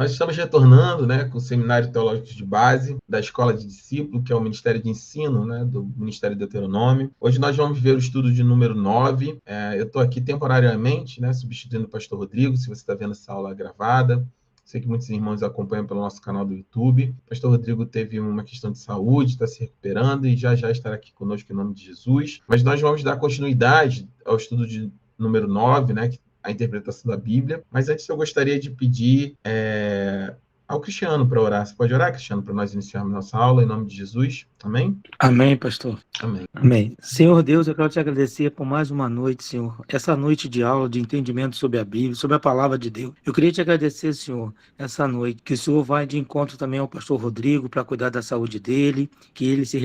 Nós estamos retornando, né, com o Seminário Teológico de Base da Escola de Discípulo, que é o Ministério de Ensino, né, do Ministério do Deuteronômio. Hoje nós vamos ver o estudo de número 9. Eu estou aqui temporariamente, né, substituindo o pastor Rodrigo, se você está vendo essa aula gravada. Sei que muitos irmãos acompanham pelo nosso canal do YouTube. O pastor Rodrigo teve uma questão de saúde, está se recuperando e já estará aqui conosco em nome de Jesus. Mas nós vamos dar continuidade ao estudo de número 9, né, a interpretação da Bíblia. Mas antes eu gostaria de pedir ao Cristiano para orar. Você pode orar, Cristiano, para nós iniciarmos nossa aula em nome de Jesus? Amém? Amém, pastor. Amém. Amém. Senhor Deus, eu quero te agradecer por mais uma noite, Senhor. Essa noite de aula, de entendimento sobre a Bíblia, sobre a palavra de Deus. Eu queria te agradecer, Senhor, essa noite, que o Senhor vai de encontro também ao pastor Rodrigo para cuidar da saúde dele, que ele se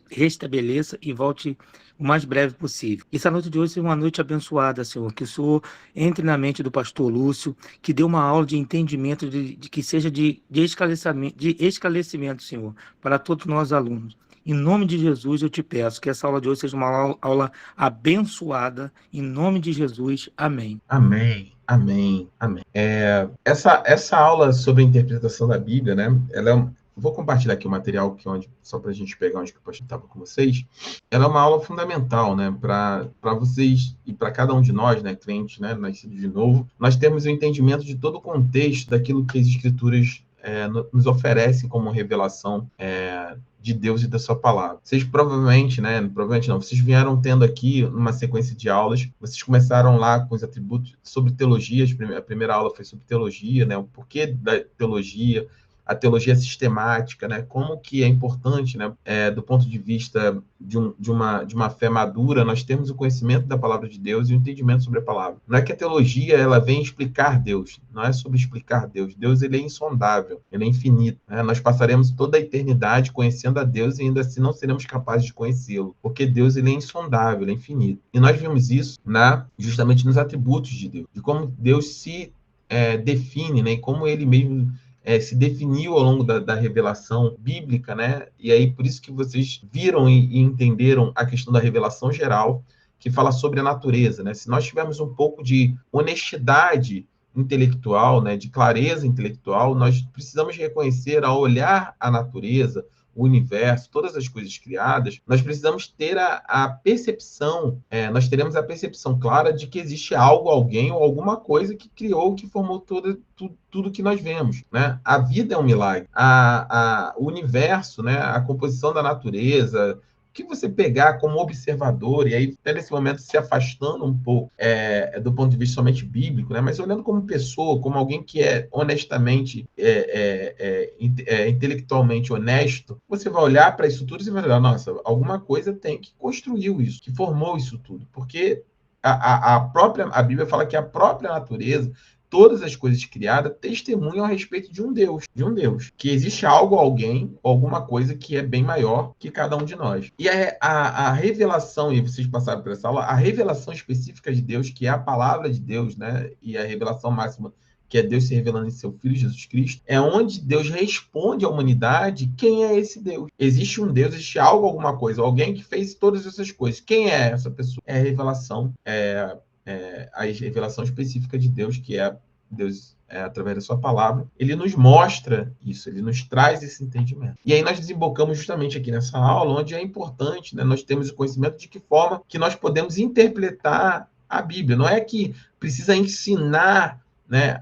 restabeleça e volte o mais breve possível. Essa noite de hoje seja uma noite abençoada, Senhor, que o Senhor entre na mente do pastor Lúcio, que dê uma aula de entendimento, que seja de esclarecimento, Senhor, para todos nós alunos. Em nome de Jesus, eu te peço que essa aula de hoje seja uma aula abençoada. Em nome de Jesus, amém. Amém. Amém. Amém. Essa aula sobre a interpretação da Bíblia, né? Vou compartilhar aqui o material só para a gente pegar onde que eu estava com vocês. Ela é uma aula fundamental, né? Para vocês e para cada um de nós, né? Crentes, né? Nascido de novo, nós temos o entendimento de todo o contexto daquilo que as Escrituras nos oferecem como revelação de Deus e da sua palavra. Vocês provavelmente não, vocês vieram tendo aqui uma sequência de aulas, vocês começaram lá com os atributos sobre teologia, a primeira aula foi sobre teologia, né, o porquê da teologia, a teologia sistemática, né, como que é importante, né, do ponto de vista de uma fé madura, nós temos o conhecimento da palavra de Deus e o entendimento sobre a palavra. Não é que a teologia ela vem explicar Deus, não é sobre explicar Deus. Deus ele é insondável, ele é infinito. Né? Nós passaremos toda a eternidade conhecendo a Deus e ainda assim não seremos capazes de conhecê-lo, porque Deus ele é insondável, ele é infinito. E nós vimos isso justamente nos atributos de Deus, de como Deus se define, né, e como ele mesmo se definiu ao longo da revelação bíblica, né? E aí, por isso que vocês viram e entenderam a questão da revelação geral, que fala sobre a natureza, né? Se nós tivermos um pouco de honestidade intelectual, né, de clareza intelectual, nós precisamos reconhecer, ao olhar a natureza, o universo, todas as coisas criadas, nós precisamos ter a percepção, nós teremos a percepção clara de que existe algo, alguém ou alguma coisa que criou, que formou tudo que nós vemos. Né? A vida é um milagre. O universo, né, a composição da natureza, que você pegar como observador, e aí até nesse momento se afastando um pouco do ponto de vista somente bíblico, né? Mas olhando como pessoa, como alguém que é honestamente, intelectualmente honesto, você vai olhar para isso tudo e vai olhar, nossa, alguma coisa tem que construiu isso, que formou isso tudo, porque a Bíblia fala que a própria natureza, todas as coisas criadas testemunham a respeito de um Deus, que existe algo, alguém, alguma coisa que é bem maior que cada um de nós. E a revelação, e vocês passaram por essa aula, a revelação específica de Deus, que é a palavra de Deus, né, e a revelação máxima, que é Deus se revelando em seu Filho Jesus Cristo, é onde Deus responde à humanidade quem é esse Deus. Existe um Deus, existe algo, alguma coisa, alguém que fez todas essas coisas. Quem é essa pessoa? É a revelação, a revelação específica de Deus, que é Deus, através da sua palavra, ele nos mostra isso, ele nos traz esse entendimento. E aí nós desembocamos justamente aqui nessa aula, onde é importante, né, nós temos o conhecimento de que forma que nós podemos interpretar a Bíblia. Não é que precisa ensinar, né,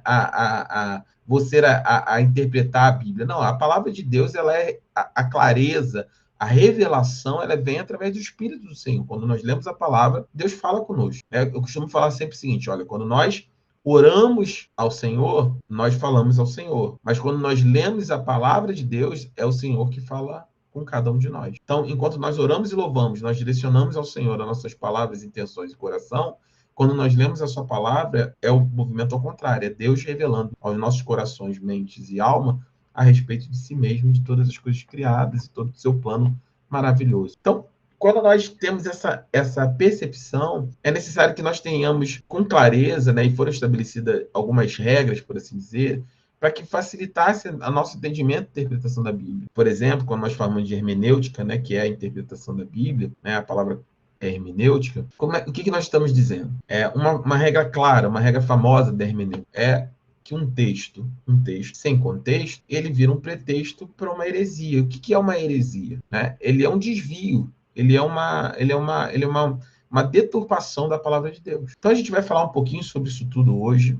você a interpretar a Bíblia. Não, a palavra de Deus, ela é a clareza, a revelação, ela vem através do Espírito do Senhor. Quando nós lemos a palavra, Deus fala conosco. Eu costumo falar sempre o seguinte, olha, quando nós oramos ao Senhor, nós falamos ao Senhor. Mas quando nós lemos a palavra de Deus, é o Senhor que fala com cada um de nós. Então, enquanto nós oramos e louvamos, nós direcionamos ao Senhor as nossas palavras, intenções e coração, quando nós lemos a sua palavra, é o movimento ao contrário, é Deus revelando aos nossos corações, mentes e alma a respeito de si mesmo, de todas as coisas criadas e todo o seu plano maravilhoso. Então, quando nós temos essa percepção, é necessário que nós tenhamos com clareza, né, e foram estabelecidas algumas regras, por assim dizer, para que facilitasse o nosso entendimento e interpretação da Bíblia. Por exemplo, quando nós falamos de hermenêutica, né, que é a interpretação da Bíblia, né, a palavra hermenêutica, o que nós estamos dizendo? É uma regra clara, uma regra famosa da hermenêutica. que um texto sem contexto, ele vira um pretexto para uma heresia. O que é uma heresia? Né? Ele é um desvio, ele é uma deturpação da palavra de Deus. Então a gente vai falar um pouquinho sobre isso tudo hoje.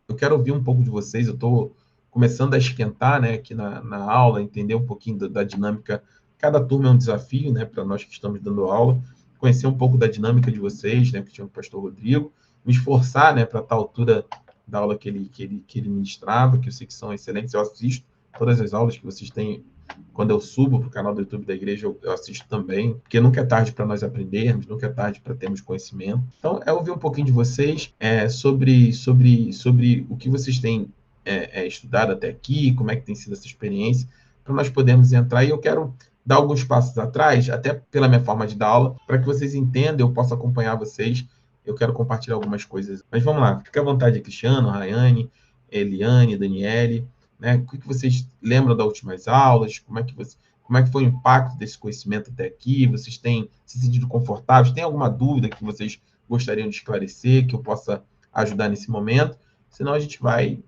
Eu quero ouvir um pouco de vocês, eu estou começando a esquentar, né, aqui na aula, entender um pouquinho da dinâmica. Cada turma é um desafio, né, para nós que estamos dando aula, conhecer um pouco da dinâmica de vocês, né, que tinha o pastor Rodrigo, me esforçar, né, para tal altura da aula que ele ministrava, que eu sei que são excelentes, eu assisto todas as aulas que vocês têm. Quando eu subo para o canal do YouTube da igreja, eu assisto também, porque nunca é tarde para nós aprendermos, nunca é tarde para termos conhecimento. Então, é ouvir um pouquinho de vocês sobre o que vocês têm estudado até aqui, como é que tem sido essa experiência, para nós podermos entrar. E eu quero dar alguns passos atrás, até pela minha forma de dar aula, para que vocês entendam, eu possa acompanhar vocês. Eu quero compartilhar algumas coisas. Mas vamos lá, fica à vontade, Cristiano, Rayane, Eliane, Daniele, né? O que vocês lembram das últimas aulas? Como é que foi o impacto desse conhecimento até aqui? Vocês têm se sentido confortáveis? Tem alguma dúvida que vocês gostariam de esclarecer, que eu possa ajudar nesse momento? Senão a gente vai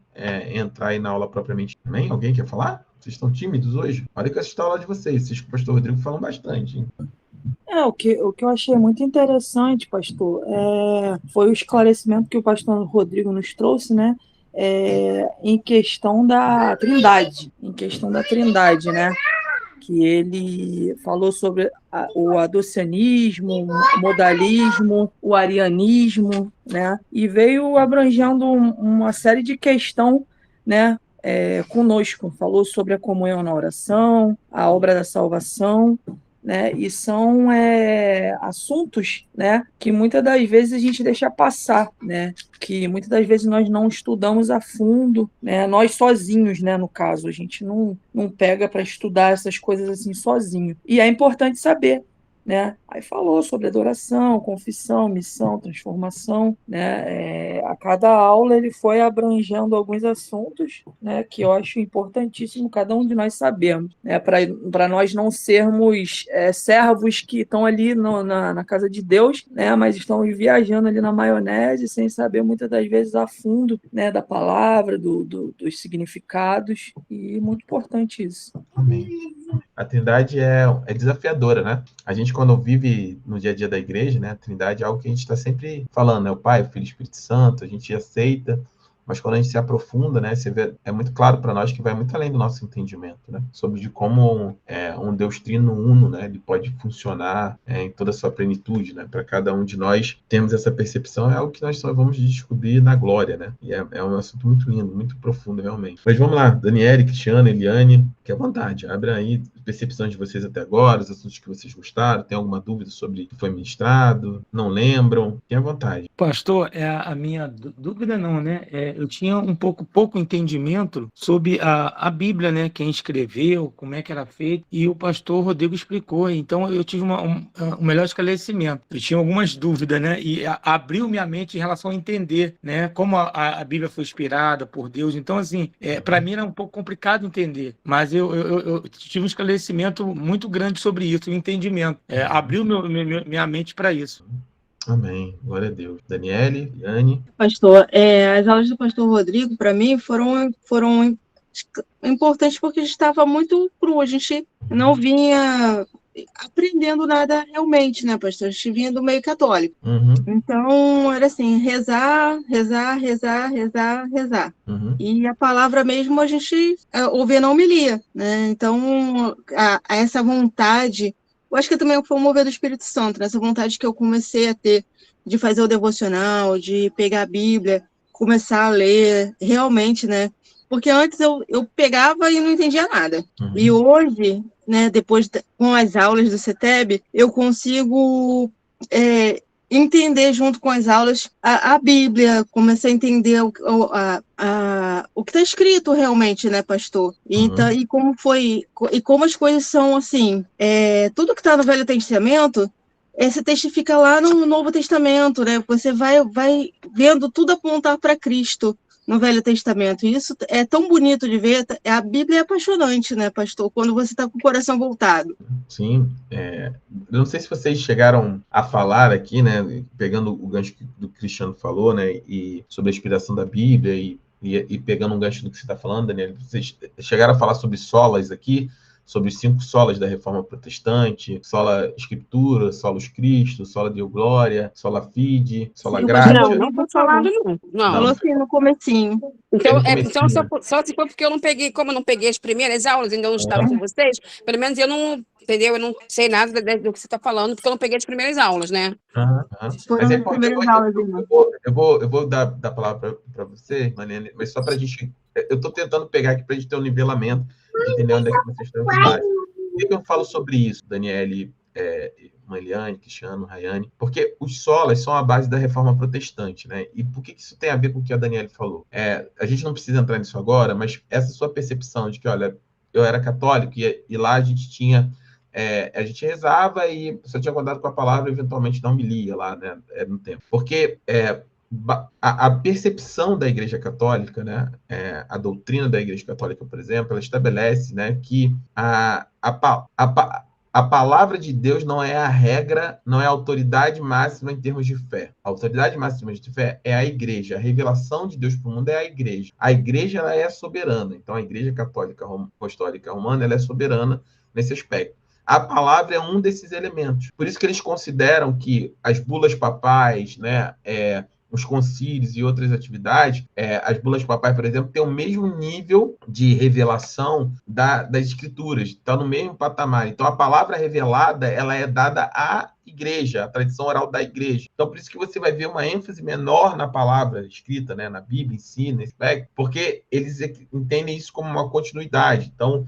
entrar aí na aula propriamente também. Alguém quer falar? Vocês estão tímidos hoje? Olha que eu assisto a aula de vocês. Vocês com o pastor Rodrigo falam bastante, hein? O que eu achei muito interessante, pastor, foi o esclarecimento que o pastor Rodrigo nos trouxe, né? Em questão da Trindade, né? Que ele falou sobre o adocionismo, o modalismo, o arianismo, né? E veio abrangendo uma série de questões, né? Conosco, falou sobre a comunhão na oração, a obra da salvação, né? E são assuntos, né, que muitas das vezes a gente deixa passar, né? Que muitas das vezes nós não estudamos a fundo, né? Nós sozinhos, né? No caso, a gente não pega para estudar essas coisas assim sozinho. E é importante saber, né? Aí falou sobre adoração, confissão, missão, transformação, né? A cada aula ele foi abrangendo alguns assuntos, né? Que eu acho importantíssimo cada um de nós sabermos, né? Para nós não sermos servos que estão ali na casa de Deus, né? Mas estão viajando ali na maionese sem saber muitas das vezes a fundo, né? Da palavra, dos significados, e muito importante isso. Amém. A Trindade é desafiadora, né? A gente, quando vive no dia a dia da igreja, né? A Trindade é algo que a gente está sempre falando, né? O Pai, o Filho e o Espírito Santo, a gente aceita, mas quando a gente se aprofunda, né? Você vê, é muito claro para nós que vai muito além do nosso entendimento, né? Sobre de como um Deus trino uno, né? Ele pode funcionar em toda a sua plenitude, né? Para cada um de nós termos essa percepção é algo que nós só vamos descobrir na glória, né? E é um assunto muito lindo, muito profundo, realmente. Mas vamos lá, Daniele, Cristiano, Eliane, fique à vontade, abra aí percepções de vocês até agora, os assuntos que vocês gostaram, tem alguma dúvida sobre o que foi ministrado, não lembram, fique à vontade. Pastor, a minha dúvida não, né? Eu tinha pouco entendimento sobre a Bíblia, né? Quem escreveu, como é que era feito, e o pastor Rodrigo explicou, então eu tive um melhor esclarecimento. Eu tinha algumas dúvidas, né? E abriu minha mente em relação a entender, né? Como a Bíblia foi inspirada por Deus. Então, assim, para mim era um pouco complicado entender, mas eu tive um esclarecimento muito grande sobre isso, um entendimento. Abriu minha mente para isso. Amém. Glória a Deus. Daniele, Yane. Pastor, as aulas do pastor Rodrigo, para mim, foram importantes porque a gente estava muito cru, a gente não vinha aprendendo nada realmente, né, pastor? A gente vinha do meio católico. Uhum. Então, era assim, rezar, rezar, rezar, rezar, rezar. Uhum. E a palavra mesmo a gente ouvia na homilia, né? Então, essa vontade, eu acho que também foi o mover do Espírito Santo, né? Essa vontade que eu comecei a ter de fazer o devocional, de pegar a Bíblia, começar a ler, realmente, né? Porque antes eu pegava e não entendia nada. Uhum. E hoje, né, com as aulas do CETEB, eu consigo entender junto com as aulas a Bíblia, comecei a entender o que está escrito realmente, né, pastor? Então, Uhum. e como as coisas são assim, tudo que está no Velho Testamento, se testifica lá no Novo Testamento, né? Você vai vendo tudo apontar para Cristo no Velho Testamento. E isso é tão bonito de ver. A Bíblia é apaixonante, né, pastor? Quando você está com o coração voltado. Sim. Eu não sei se vocês chegaram a falar aqui, né, pegando o gancho que o Cristiano falou, né, e sobre a inspiração da Bíblia, e e pegando um gancho do que você está falando, Daniel, vocês chegaram a falar sobre solas aqui, sobre os 5 solas da Reforma Protestante, sola Escritura, solus Christo, sola Deo Gloria, sola Fide, sola Sim, Gratia. Não foi falado, não. Falou assim no comecinho. Então, No então comecinho. só se for porque eu não peguei, como eu não peguei as primeiras aulas, ainda não estava com vocês, pelo menos eu não, entendeu? Eu não sei nada do que você está falando, porque eu não peguei as primeiras aulas, né? Foram Mas nas primeiras aulas, irmão. eu vou dar palavra para você, Mariane, mas só para a gente... Eu estou tentando pegar aqui para a gente ter um nivelamento, entender onde é que vocês estão estudados. Por que eu falo sobre isso, Daniele, Mariane, Cristiano, Rayane? Porque os solas são a base da Reforma Protestante, né? E por que isso tem a ver com o que a Daniele falou? A gente não precisa entrar nisso agora, mas essa sua percepção de que, olha, eu era católico e lá a gente tinha... a gente rezava e só tinha contato com a palavra e eventualmente não me lia lá, né, no tempo. Porque a percepção da Igreja Católica, né, a doutrina da Igreja Católica, por exemplo, ela estabelece, né, que a palavra de Deus não é a regra, não é a autoridade máxima em termos de fé. A autoridade máxima de fé é a Igreja. A revelação de Deus para o mundo é a Igreja. A Igreja ela é soberana. Então, a Igreja Católica Apostólica Romana ela é soberana nesse aspecto. A palavra é um desses elementos. Por isso que eles consideram que as bulas papais, né, os concílios e outras atividades, as bulas papais, por exemplo, têm o mesmo nível de revelação das escrituras, está no mesmo patamar. Então, a palavra revelada, ela é dada à igreja, a tradição oral da igreja. Então, por isso que você vai ver uma ênfase menor na palavra escrita, né, na Bíblia em si, nesse aspecto, porque eles entendem isso como uma continuidade. Então,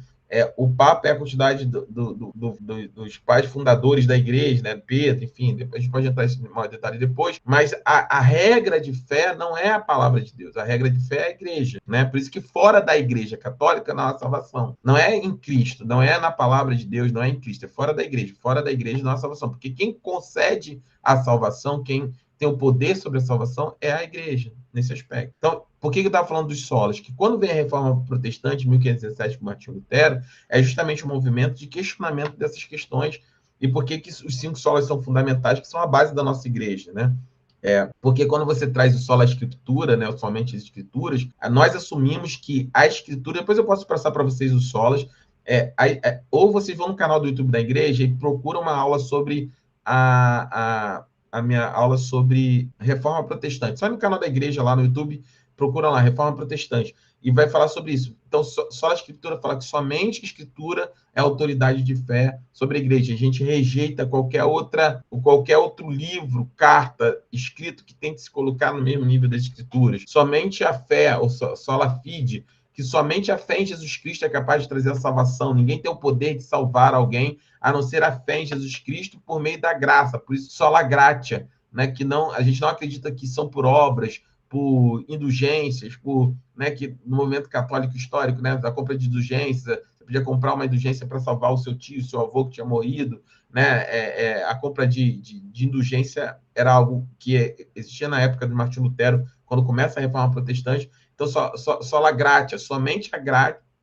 o Papa é a continuidade dos pais fundadores da igreja, né? Pedro, enfim, a gente pode entrar em mais detalhe depois, mas a regra de fé não é a palavra de Deus, a regra de fé é a igreja, né? Por isso que fora da igreja católica não há salvação. Não é em Cristo, não é na palavra de Deus, não é em Cristo, é fora da igreja não há salvação, porque quem concede a salvação, quem tem o poder sobre a salvação é a igreja, nesse aspecto. Então, por que eu estava falando dos solas? Que quando vem a Reforma Protestante, em 1517, com Martinho Lutero, é justamente um movimento de questionamento dessas questões e por que os 5 solas são fundamentais, que são a base da nossa igreja, né? Porque quando você traz o sola escritura, né, somente as escrituras, nós assumimos que a escritura, depois eu posso passar para vocês os solas, ou vocês vão no canal do YouTube da igreja e procuram uma aula sobre a minha aula sobre Reforma Protestante. Só no canal da igreja, lá no YouTube, procura lá, Reforma Protestante, e vai falar sobre isso. Então, só a Escritura fala que somente a Escritura é a autoridade de fé sobre a igreja. A gente rejeita qualquer outro livro, carta, escrito que tente se colocar no mesmo nível das Escrituras. Somente a fé, ou sola fide, que somente a fé em Jesus Cristo é capaz de trazer a salvação. Ninguém tem o poder de salvar alguém, a não ser a fé em Jesus Cristo por meio da graça. Por isso, sola gratia, né, que a gente não acredita que são por obras, por indulgências, né, que no movimento católico histórico, né, da compra de indulgência, você podia comprar uma indulgência para salvar o seu tio, o seu avô que tinha morrido, né, a compra de indulgência era algo que existia na época de Martinho Lutero, quando começa a Reforma Protestante. Então, sola gratia, somente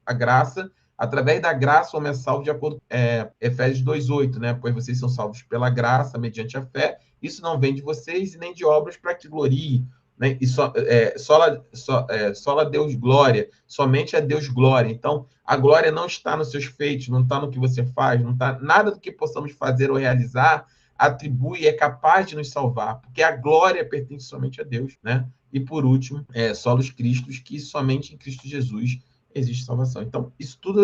a graça, através da graça o homem é salvo, de acordo com Efésios 2,8, né, pois vocês são salvos pela graça, mediante a fé, isso não vem de vocês e nem de obras para que glorie, né? E sola Deus glória, somente a Deus glória. Então, a glória não está nos seus feitos, não está no que você faz, não está nada do que possamos fazer ou realizar atribui, é capaz de nos salvar, porque a glória pertence somente a Deus, né? E por último, solos Cristos, que somente em Cristo Jesus existe salvação. Então, isso tudo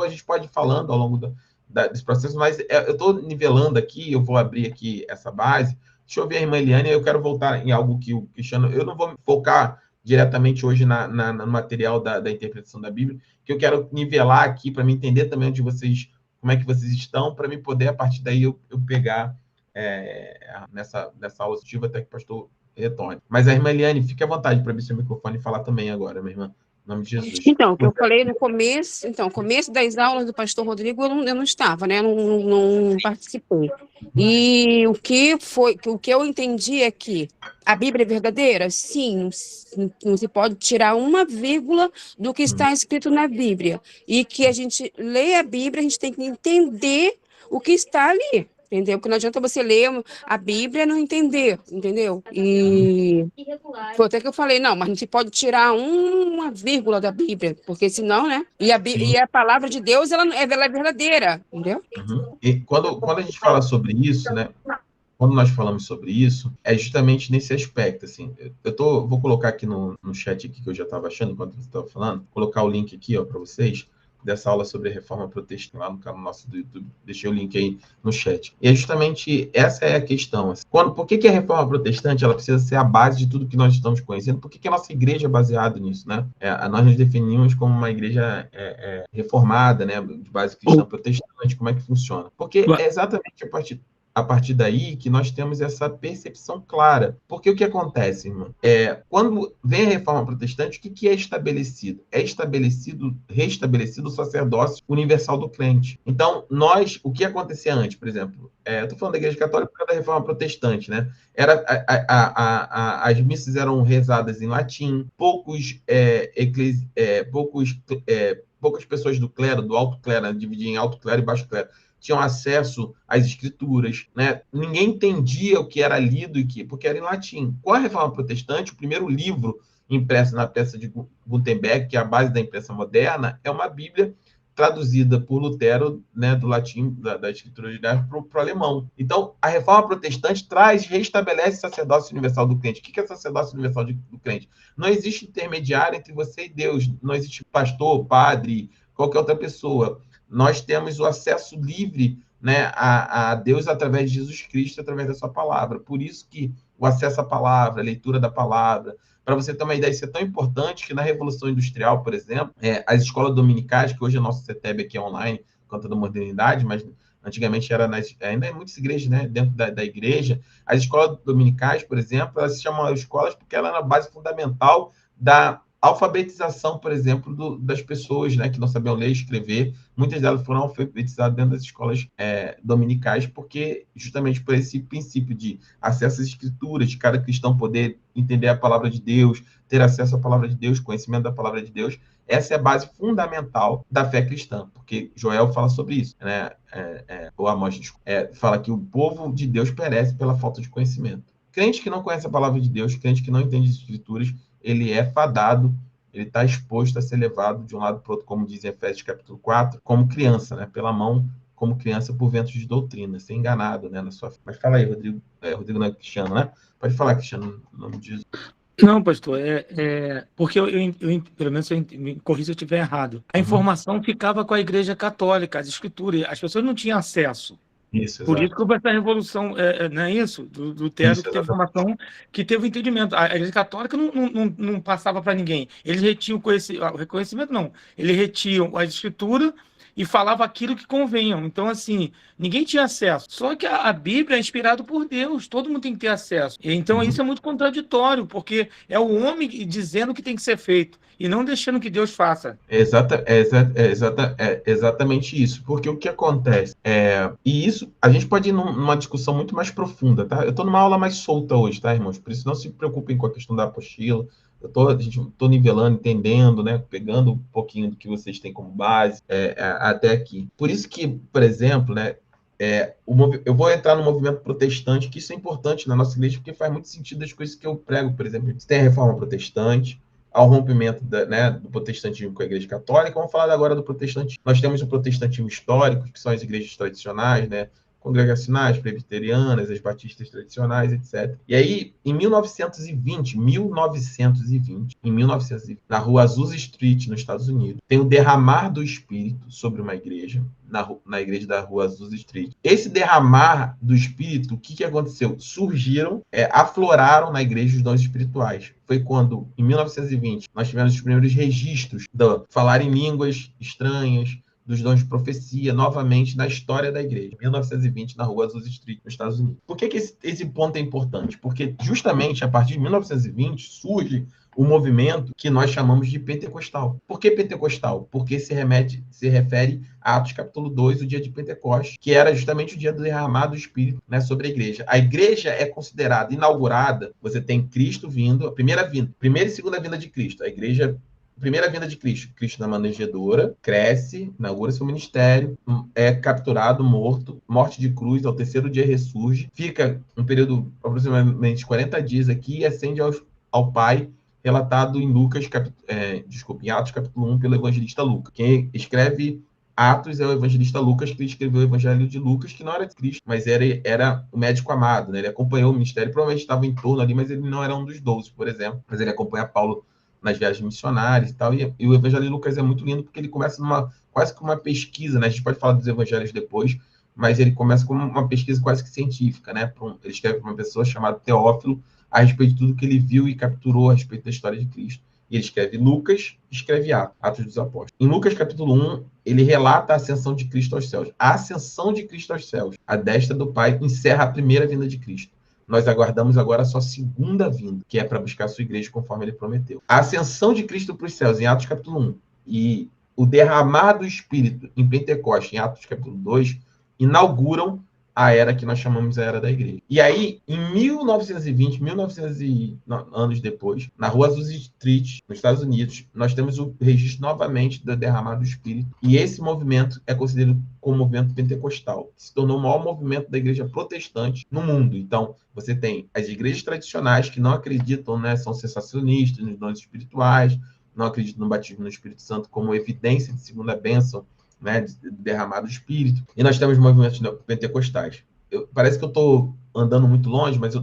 a gente pode ir falando ao longo desse processo, mas eu estou nivelando aqui, eu vou abrir aqui essa base. Deixa eu ver a irmã Eliane, eu quero voltar em algo que o Cristiano... Eu não vou focar diretamente hoje no material da interpretação da Bíblia, que eu quero nivelar aqui para me entender também como é que vocês estão, para me poder, a partir daí, eu pegar nessa aula executiva até que o pastor retorne. Mas a irmã Eliane, fique à vontade para abrir seu microfone e falar também agora, minha irmã. Em nome de Jesus. Então, o que eu falei no começo, começo das aulas do pastor Rodrigo, eu não estava, né? Não participei. E o que eu entendi é que a Bíblia é verdadeira? Sim, não se pode tirar uma vírgula do que está escrito na Bíblia. E que a gente lê a Bíblia, a gente tem que entender o que está ali. entendeu? Porque não adianta você ler a Bíblia e não entender, entendeu? E foi até que eu falei, não, mas não se pode tirar uma vírgula da Bíblia, porque senão, né? Sim. E a palavra de Deus, ela é verdadeira, entendeu? E quando a gente fala sobre isso, né? Quando nós falamos sobre isso, é justamente nesse aspecto, assim, vou colocar aqui no chat aqui, que eu já estava achando enquanto você estava falando, colocar o link aqui, ó, para vocês, dessa aula sobre a Reforma Protestante, lá no canal nosso do YouTube, deixei o link aí no chat. E é justamente essa é a questão. Assim, por que a Reforma Protestante ela precisa ser a base de tudo que nós estamos conhecendo? Por que a nossa igreja é baseada nisso, né? Nós nos definimos como uma igreja reformada, né, de base cristã protestante, como é que funciona? Porque é exatamente a partir daí que nós temos essa percepção clara. Porque o que acontece, irmão? Quando vem a Reforma Protestante, o que é estabelecido? É restabelecido o sacerdócio universal do crente. Então, o que acontecia antes, por exemplo, eu estou falando da Igreja Católica por causa da Reforma Protestante, né? As missas eram rezadas em latim, poucas pessoas do clero, do alto clero, né? Dividia em alto clero e baixo clero, tinham acesso às escrituras, né? Ninguém entendia o que era lido porque era em latim. Com a Reforma Protestante, o primeiro livro impresso na peça de Gutenberg, que é a base da imprensa moderna, é uma Bíblia traduzida por Lutero, né, do latim, da escritura judaica, para o alemão. Então, a Reforma Protestante restabelece o sacerdócio universal do crente. O que é sacerdócio universal do crente? Não existe intermediário entre você e Deus. Não existe pastor, padre, qualquer outra pessoa. Nós temos o acesso livre, né, a Deus através de Jesus Cristo, através da sua palavra. Por isso que o acesso à palavra, a leitura da palavra, para você ter uma ideia, isso é tão importante que na Revolução Industrial, por exemplo, as escolas dominicais, que hoje a nossa CETEB aqui é online, por conta da modernidade, mas antigamente era ainda em muitas igrejas, né, dentro da igreja, as escolas dominicais, por exemplo, elas se chamam escolas porque ela era a base fundamental da alfabetização, por exemplo, das pessoas, né, que não sabiam ler e escrever. Muitas delas foram alfabetizadas dentro das escolas dominicais, porque justamente por esse princípio de acesso às escrituras, de cada cristão poder entender a palavra de Deus, ter acesso à palavra de Deus, conhecimento da palavra de Deus, essa é a base fundamental da fé cristã, porque Joel fala sobre isso, né? Ou Amós fala que o povo de Deus perece pela falta de conhecimento. Crente que não conhece a palavra de Deus, crente que não entende as escrituras, ele é fadado, ele está exposto a ser levado de um lado para o outro, como diz em Efésios capítulo 4, como criança, né? Pela mão, como criança por ventos de doutrina, ser enganado, né? Na sua... Mas fala aí, Rodrigo. Rodrigo não é Cristiano, né? Pode falar, Cristiano, no nome de Jesus. Não, pastor, porque pelo menos me corrija se eu estiver errado. A informação ficava com a Igreja Católica, as escrituras, as pessoas não tinham acesso. Isso, por isso que houve essa revolução, não é isso? Do Lutero, que teve informação, que teve o entendimento. A Igreja Católica não passava para ninguém. Eles retinham o reconhecimento, não. Eles retiam as escrituras e falava aquilo que convenham. Então, assim, ninguém tinha acesso. Só que a Bíblia é inspirada por Deus, todo mundo tem que ter acesso. Então, isso é muito contraditório, porque é o homem dizendo o que tem que ser feito e não deixando que Deus faça. Exatamente isso. Porque o que acontece? E isso, a gente pode ir numa discussão muito mais profunda, tá? Eu estou numa aula mais solta hoje, tá, irmãos? Por isso, não se preocupem com a questão da apostila. A gente estou nivelando, entendendo, né? Pegando um pouquinho do que vocês têm como base até aqui. Por isso que, por exemplo, né? Eu vou entrar no movimento protestante, que isso é importante na nossa igreja, porque faz muito sentido as coisas que eu prego, por exemplo. Você tem a reforma protestante, ao rompimento do protestantismo com a Igreja Católica. Vamos falar agora do protestantismo. Nós temos o protestantismo histórico, que são as igrejas tradicionais, né? Congregacionais, presbiterianas, as batistas tradicionais, etc. E aí, em 1920, na rua Azusa Street, nos Estados Unidos, tem o derramar do Espírito sobre uma igreja, na igreja da rua Azusa Street. Esse derramar do Espírito, o que aconteceu? Surgiram, afloraram na igreja os dons espirituais. Foi quando, em 1920, nós tivemos os primeiros registros de falar em línguas estranhas, dos dons de profecia, novamente na história da igreja, 1920, na rua Azusa Street, nos Estados Unidos. Por que esse ponto é importante? Porque, justamente, a partir de 1920, surge o movimento que nós chamamos de pentecostal. Por que pentecostal? Porque se refere a Atos capítulo 2, o dia de Pentecostes, que era justamente o dia do derramar do Espírito, né, sobre a igreja. A igreja é considerada inaugurada, você tem Cristo vindo, a primeira e segunda vinda de Cristo. A igreja primeira vinda de Cristo. Cristo na manjedoura, cresce, inaugura seu ministério, é capturado, morto, morte de cruz, ao terceiro dia ressurge, fica um período aproximadamente 40 dias aqui e ascende ao Pai, relatado em em Atos capítulo 1 pelo evangelista Lucas. Quem escreve Atos é o evangelista Lucas, que escreveu o Evangelho de Lucas, que não era de Cristo, mas era o médico amado, né? Ele acompanhou o ministério, provavelmente estava em torno ali, mas ele não era um dos 12, por exemplo. Mas ele acompanha Paulo nas viagens missionárias e tal. E o Evangelho de Lucas é muito lindo, porque ele começa quase que uma pesquisa, né? A gente pode falar dos evangelhos depois, mas ele começa com uma pesquisa quase que científica, né? Ele escreve para uma pessoa chamada Teófilo a respeito de tudo que ele viu e capturou a respeito da história de Cristo. E ele escreve Lucas, escreve Atos dos Apóstolos. Em Lucas, capítulo 1, ele relata a ascensão de Cristo aos céus. A ascensão de Cristo aos céus, a destra do Pai, encerra a primeira vinda de Cristo. Nós aguardamos agora a sua segunda vinda, que é para buscar a sua igreja conforme ele prometeu. A ascensão de Cristo para os céus, em Atos, capítulo 1, e o derramar do Espírito em Pentecostes, em Atos, capítulo 2, inauguram a era que nós chamamos a era da igreja. E aí, em 1920, 1900 anos depois, na rua Azusa Street, nos Estados Unidos, nós temos o registro novamente do derramar do Espírito. E esse movimento é considerado como movimento pentecostal, que se tornou o maior movimento da igreja protestante no mundo. Então, você tem as igrejas tradicionais que não acreditam, né, são sensacionistas nos dons espirituais, não acreditam no batismo no Espírito Santo como evidência de segunda bênção, né, derramar do Espírito. E nós temos movimentos pentecostais. Parece que eu estou andando muito longe, mas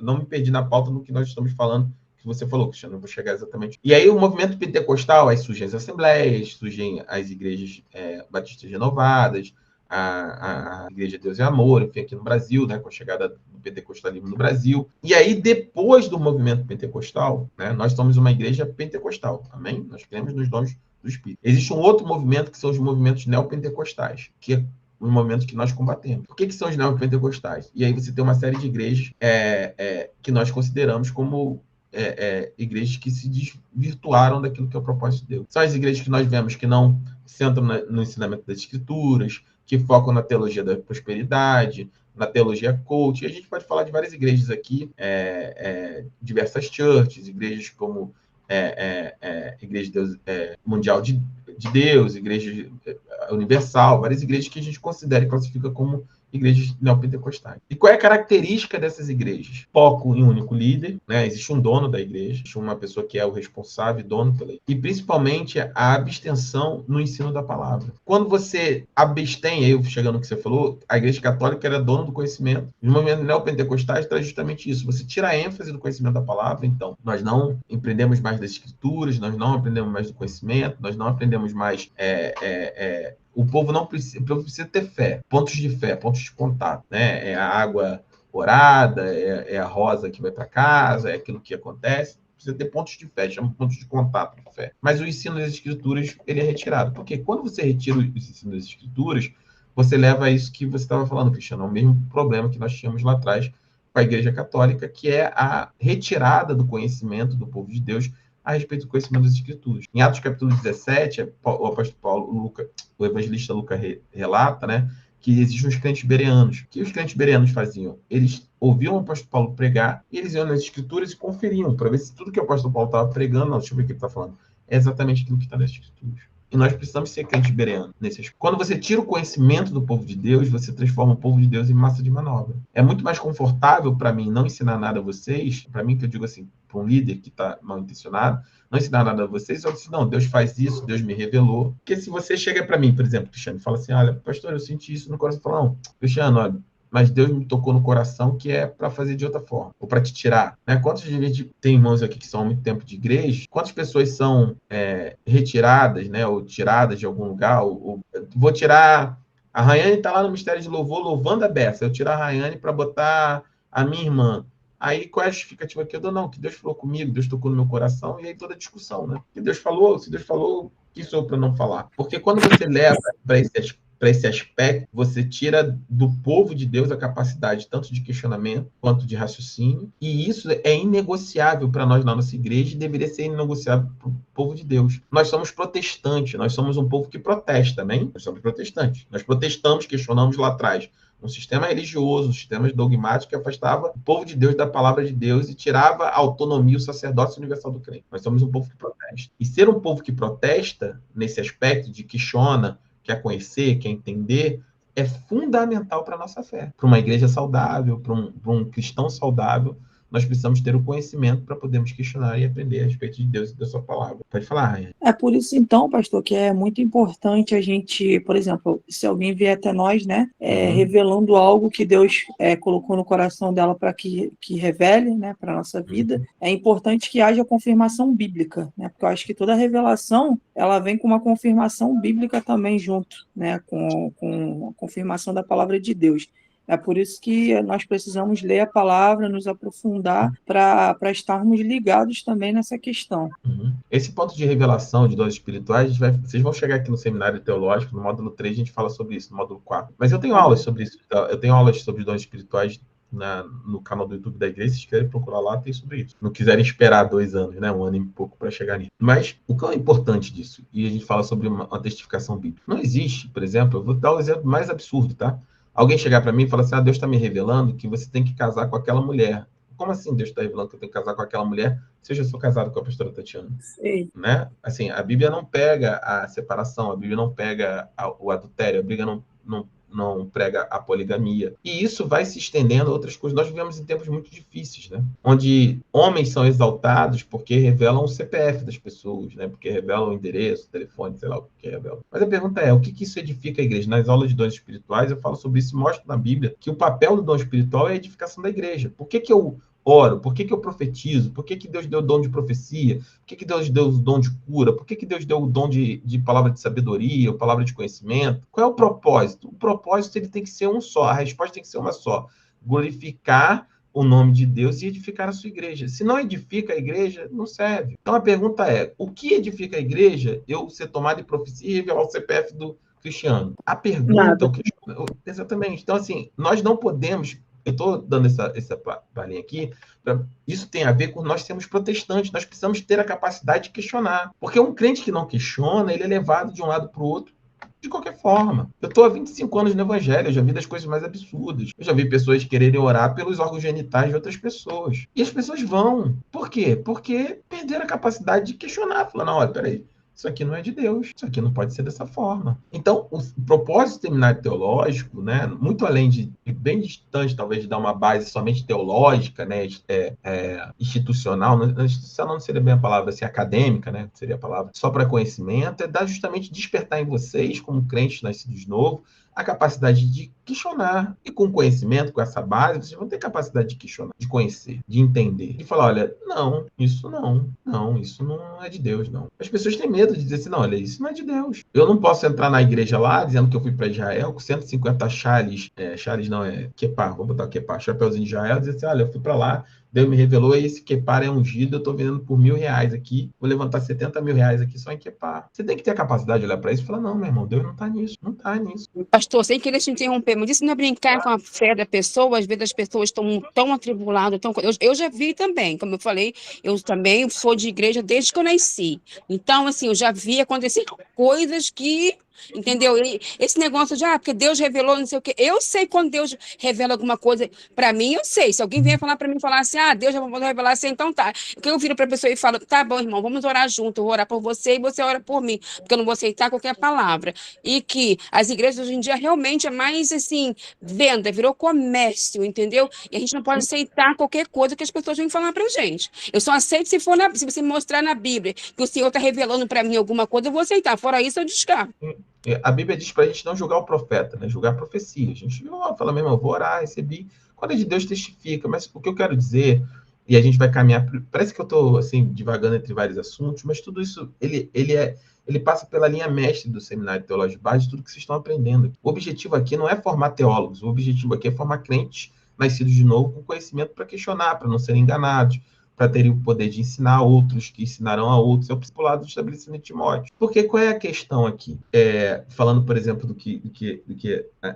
não me perdi na pauta no que nós estamos falando, que você falou, Cristiano, eu vou chegar exatamente. E aí o movimento pentecostal, aí surgem as assembleias, surgem as igrejas batistas renovadas, a Igreja de Deus e Amor, enfim, aqui no Brasil, né, com a chegada do pentecostalismo no Brasil. E aí, depois do movimento pentecostal, né, nós somos uma igreja pentecostal, amém? Nós cremos nos dons do Espírito. Existe um outro movimento, que são os movimentos neopentecostais, que é um movimento que nós combatemos. Por que são os neopentecostais? E aí você tem uma série de igrejas que nós consideramos como igrejas que se desvirtuaram daquilo que é o propósito de Deus. São as igrejas que nós vemos que não centram no ensinamento das Escrituras, que focam na teologia da prosperidade, na teologia coach. E a gente pode falar de várias igrejas aqui, diversas churches, igrejas como Igreja de Deus, Mundial de Deus, Igreja Universal, várias igrejas que a gente considera e classifica como igrejas neopentecostais. E qual é a característica dessas igrejas? Foco em um único líder, né? Existe um dono da igreja, existe uma pessoa que é o responsável, dono pela igreja. E principalmente a abstenção no ensino da palavra. Quando você abstém, aí chegando no que você falou, a igreja católica era dona do conhecimento. Os movimentos neopentecostais traz justamente isso. Você tira a ênfase do conhecimento da palavra, então nós não empreendemos mais das escrituras, nós não aprendemos mais do conhecimento, nós não aprendemos mais o povo precisa ter fé, pontos de contato, né? É a água orada, é a rosa que vai para casa, é aquilo que acontece. Precisa ter pontos de fé, chama pontos de contato de fé. Mas o ensino das escrituras, ele é retirado. Porque quando você retira o ensino das escrituras, você leva a isso que você estava falando, Cristiano, ao mesmo problema que nós tínhamos lá atrás com a Igreja Católica, que é a retirada do conhecimento do povo de Deus a respeito do conhecimento das Escrituras. Em Atos capítulo 17, o apóstolo Paulo, o evangelista Lucas relata, né, que existem os crentes bereanos. O que os crentes bereanos faziam? Eles ouviam o apóstolo Paulo pregar e eles iam nas Escrituras e conferiam para ver se tudo que o apóstolo Paulo estava pregando, não, deixa eu ver o que ele está falando, é exatamente aquilo que está nas Escrituras. E nós precisamos ser crentes bereanos nesse aspecto. Quando você tira o conhecimento do povo de Deus, você transforma o povo de Deus em massa de manobra. É muito mais confortável para mim não ensinar nada a vocês, para mim que eu digo assim, para um líder que está mal intencionado, não ensinar nada a vocês, eu disse, não, Deus faz isso, Deus me revelou. Porque se você chega para mim, por exemplo, Cristiano, e fala assim, olha, pastor, eu senti isso no coração, eu falo, não, Cristiano, olha, mas Deus me tocou no coração que é para fazer de outra forma, ou para te tirar. Né? Quantos gente tem irmãos aqui que são há muito tempo de igreja? Quantas pessoas são retiradas, né, ou tiradas de algum lugar? Vou tirar... A Rayane está lá no Mistério de Louvor, louvando a beça. Eu tiro a Rayane para botar a minha irmã. Aí, qual é a justificativa aqui? Eu dou, não, que Deus falou comigo, Deus tocou no meu coração, e aí toda a discussão, né? Que Deus falou, se Deus falou, que sou eu para não falar? Porque quando você leva para esse aspecto, você tira do povo de Deus a capacidade tanto de questionamento quanto de raciocínio, e isso é inegociável para nós na nossa igreja e deveria ser inegociável para o povo de Deus. Nós somos protestantes, nós somos um povo que protesta, né? Nós somos protestantes. Nós protestamos, questionamos lá atrás um sistema religioso, um sistema dogmático que afastava o povo de Deus da palavra de Deus e tirava a autonomia, o sacerdócio universal do crente. Nós somos um povo que protesta. E ser um povo que protesta, nesse aspecto de questiona, quer conhecer, quer entender, é fundamental para a nossa fé. Para uma igreja saudável, para um cristão saudável, nós precisamos ter o conhecimento para podermos questionar e aprender a respeito de Deus e da sua palavra. Pode falar, Raia. É por isso, então, pastor, que é muito importante a gente, por exemplo, se alguém vier até nós, né, revelando algo que Deus colocou no coração dela para que revele, né, para a nossa vida, é importante que haja confirmação bíblica, né, porque eu acho que toda revelação, ela vem com uma confirmação bíblica também junto, né, com a confirmação da palavra de Deus. É por isso que nós precisamos ler a palavra, nos aprofundar para estarmos ligados também nessa questão. Esse ponto de revelação de dons espirituais, vocês vão chegar aqui no seminário teológico, no módulo 3 a gente fala sobre isso, no módulo 4. Mas eu tenho aulas sobre isso, eu tenho aulas sobre dons espirituais no canal do YouTube da igreja, se quiserem procurar lá, tem sobre isso. Não quiserem esperar 2 anos, né, 1 ano e pouco para chegar nisso. Mas o que é importante disso? E a gente fala sobre uma testificação bíblica. Não existe, por exemplo, eu vou dar o exemplo mais absurdo, tá? Alguém chegar para mim e falar assim, Deus está me revelando que você tem que casar com aquela mulher. Como assim Deus está revelando que eu tenho que casar com aquela mulher se eu já sou casado com a pastora Tatiana? Sim. Né? Assim, a Bíblia não pega a separação, a Bíblia não pega o adultério, a Bíblia não prega a poligamia. E isso vai se estendendo a outras coisas. Nós vivemos em tempos muito difíceis, né? Onde homens são exaltados porque revelam o CPF das pessoas, né? Porque revelam o endereço, o telefone, sei lá o que revelam. Mas a pergunta é, o que isso edifica a igreja? Nas aulas de dons espirituais eu falo sobre isso e mostro na Bíblia que o papel do dom espiritual é a edificação da igreja. Por que eu oro? Por que eu profetizo? Por que Deus deu o dom de profecia? Por que Deus deu o dom de cura? Por que Deus deu o dom de palavra de sabedoria, ou palavra de conhecimento? Qual é o propósito? O propósito ele tem que ser um só, a resposta tem que ser uma só. Glorificar o nome de Deus e edificar a sua igreja. Se não edifica a igreja, não serve. Então a pergunta é, o que edifica a igreja? Eu ser tomado de profecia e revelar o CPF do Cristiano. A pergunta... Exatamente. Então, assim, nós não podemos... Eu estou dando essa palhinha aqui, isso tem a ver com nós sermos protestantes, nós precisamos ter a capacidade de questionar. Porque um crente que não questiona, ele é levado de um lado para o outro de qualquer forma. Eu estou há 25 anos no Evangelho, eu já vi das coisas mais absurdas. Eu já vi pessoas quererem orar pelos órgãos genitais de outras pessoas. E as pessoas vão. Por quê? Porque perderam a capacidade de questionar. Falando, olha, peraí, isso aqui não é de Deus, isso aqui não pode ser dessa forma. Então, o propósito do seminário teológico, né, muito além de bem distante, talvez, de dar uma base somente teológica, né, institucional, institucional não seria bem a palavra, assim, acadêmica, né, seria a palavra, só para conhecimento, é dar justamente despertar em vocês, como crentes nascidos de novo, a capacidade de questionar. E com conhecimento, com essa base, vocês vão ter capacidade de questionar, de conhecer, de entender. De falar, olha, isso não é de Deus, não. As pessoas têm medo de dizer assim, não, olha, isso não é de Deus. Eu não posso entrar na igreja lá, dizendo que eu fui para Israel, com 150 quepar, vou botar quepar, chapeuzinho de Israel, dizer assim, olha, eu fui para lá, Deus me revelou, esse quepar é ungido, eu estou vendendo por R$1.000 aqui, vou levantar R$70.000 aqui só em quepar. Você tem que ter a capacidade de olhar para isso e falar, não, meu irmão, Deus não está nisso, não está nisso. Pastor, sem querer te interromper, mas isso não é brincar com a fé da pessoa, às vezes as pessoas estão tão atribuladas, eu já vi também, como eu falei, eu também sou de igreja desde que eu nasci. Então, assim, eu já vi acontecer coisas que... Entendeu? E esse negócio de, porque Deus revelou, não sei o quê. Eu sei quando Deus revela alguma coisa para mim, eu sei. Se alguém vier falar para mim, falar assim, Deus já vai revelar assim, então tá. Porque eu viro para a pessoa e falo, tá bom, irmão, vamos orar junto, eu vou orar por você e você ora por mim, porque eu não vou aceitar qualquer palavra. E que as igrejas hoje em dia realmente é mais, assim, venda, virou comércio, entendeu? E a gente não pode aceitar qualquer coisa que as pessoas vêm falar pra gente. Eu só aceito se você me mostrar na Bíblia que o Senhor está revelando para mim alguma coisa, eu vou aceitar. Fora isso, eu descarto. A Bíblia diz para a gente não julgar o profeta, né? Julgar a profecia. A gente fala mesmo, eu vou orar, recebi. Quando é de Deus, testifica. Mas o que eu quero dizer, e a gente vai caminhar... Parece que eu estou, assim, divagando entre vários assuntos, mas tudo isso, ele passa pela linha mestre do Seminário Teológico de Base, de tudo que vocês estão aprendendo. O objetivo aqui não é formar teólogos, o objetivo aqui é formar crentes nascidos de novo com conhecimento para questionar, para não serem enganados, para terem o poder de ensinar a outros, que ensinarão a outros, é o principal do estabelecimento de Timóteo. Porque qual é a questão aqui? Falando, por exemplo, do que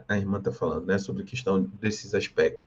a irmã está falando, né, sobre a questão desses aspectos.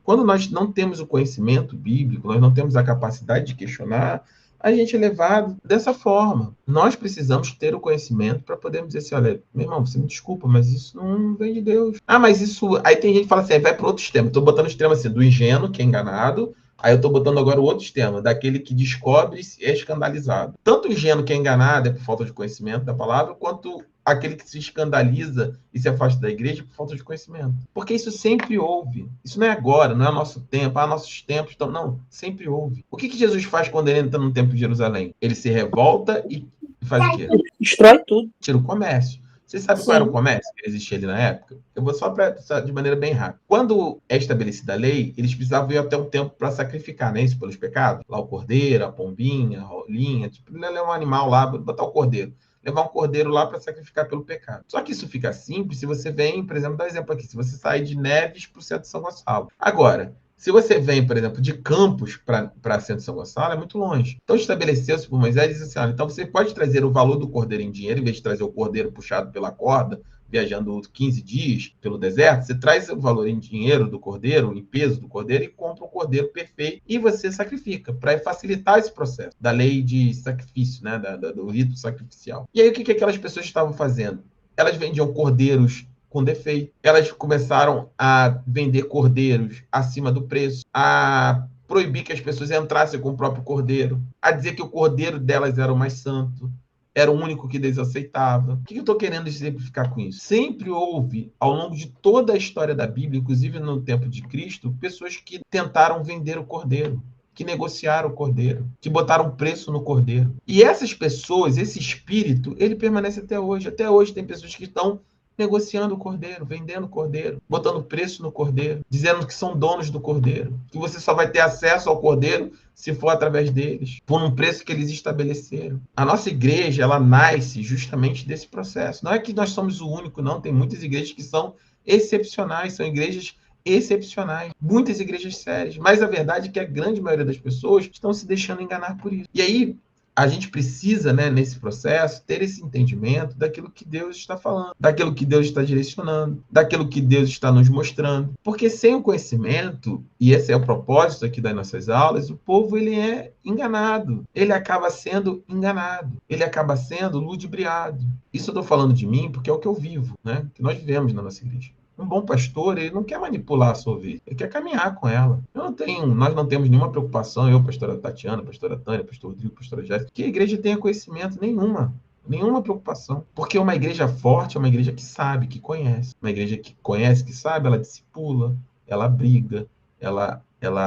Quando nós não temos o conhecimento bíblico, nós não temos a capacidade de questionar, a gente é levado dessa forma. Nós precisamos ter o conhecimento para podermos dizer assim, olha, meu irmão, você me desculpa, mas isso não vem de Deus. Ah, mas isso... Aí tem gente que fala assim, vai para outro extremo. Estou botando o extremo assim, do ingênuo, que é enganado, aí eu estou botando agora o outro extremo, daquele que descobre e é escandalizado. Tanto o ingênuo que é enganado é por falta de conhecimento da palavra, quanto aquele que se escandaliza e se afasta da igreja por falta de conhecimento. Porque isso sempre houve. Isso não é agora, não é nosso tempo, nossos tempos estão... Não, sempre houve. O que Jesus faz quando ele entra no templo de Jerusalém? Ele se revolta e faz o quê? Destrói tudo. Tira o comércio. Você sabe qual era o comércio que existia ali na época? Eu vou só de maneira bem rápida. Quando é estabelecida a lei, eles precisavam ir até um tempo para sacrificar, né? Isso pelos pecados. Lá o cordeiro, a pombinha, a rolinha, tipo, levar um animal lá, botar o cordeiro. Levar um cordeiro lá para sacrificar pelo pecado. Só que isso fica simples se você vem, por exemplo, dá um exemplo aqui, se você sai de Neves para o centro de São Gonçalo. Agora, se você vem, por exemplo, de Campos para centro de São Gonçalo, é muito longe. Então, estabeleceu-se por Moisés e disse assim, olha, então você pode trazer o valor do cordeiro em dinheiro, em vez de trazer o cordeiro puxado pela corda, viajando 15 dias pelo deserto, você traz o valor em dinheiro do cordeiro, em peso do cordeiro, e compra um cordeiro perfeito, e você sacrifica, para facilitar esse processo da lei de sacrifício, né, do rito sacrificial. E aí, o que aquelas pessoas estavam fazendo? Elas vendiam cordeiros com defeito. Elas começaram a vender cordeiros acima do preço, a proibir que as pessoas entrassem com o próprio cordeiro, a dizer que o cordeiro delas era o mais santo, era o único que eles aceitavam. O que eu estou querendo exemplificar com isso? Sempre houve, ao longo de toda a história da Bíblia, inclusive no tempo de Cristo, pessoas que tentaram vender o cordeiro, que negociaram o cordeiro, que botaram preço no cordeiro. E essas pessoas, esse espírito, ele permanece até hoje. Até hoje tem pessoas que estão negociando o cordeiro, vendendo o cordeiro, botando preço no cordeiro, dizendo que são donos do cordeiro, que você só vai ter acesso ao cordeiro se for através deles, por um preço que eles estabeleceram. A nossa igreja, ela nasce justamente desse processo. Não é que nós somos o único, não. Tem muitas igrejas que são excepcionais, são igrejas excepcionais, muitas igrejas sérias, mas a verdade é que a grande maioria das pessoas estão se deixando enganar por isso. E aí, a gente precisa, né, nesse processo, ter esse entendimento daquilo que Deus está falando, daquilo que Deus está direcionando, daquilo que Deus está nos mostrando. Porque sem o conhecimento, e esse é o propósito aqui das nossas aulas, o povo ele é enganado. Ele acaba sendo enganado. Ele acaba sendo ludibriado. Isso eu estou falando de mim porque é o que eu vivo, né? Que nós vivemos na nossa igreja. Um bom pastor, ele não quer manipular a sua ovelha, ele quer caminhar com ela. Nós não temos nenhuma preocupação, eu, pastora Tatiana, pastora Tânia, pastor Rodrigo, pastora Jéssica, que a igreja tenha conhecimento nenhuma preocupação. Porque uma igreja forte é uma igreja que sabe, que conhece. Uma igreja que conhece, que sabe, ela discipula, ela briga, ela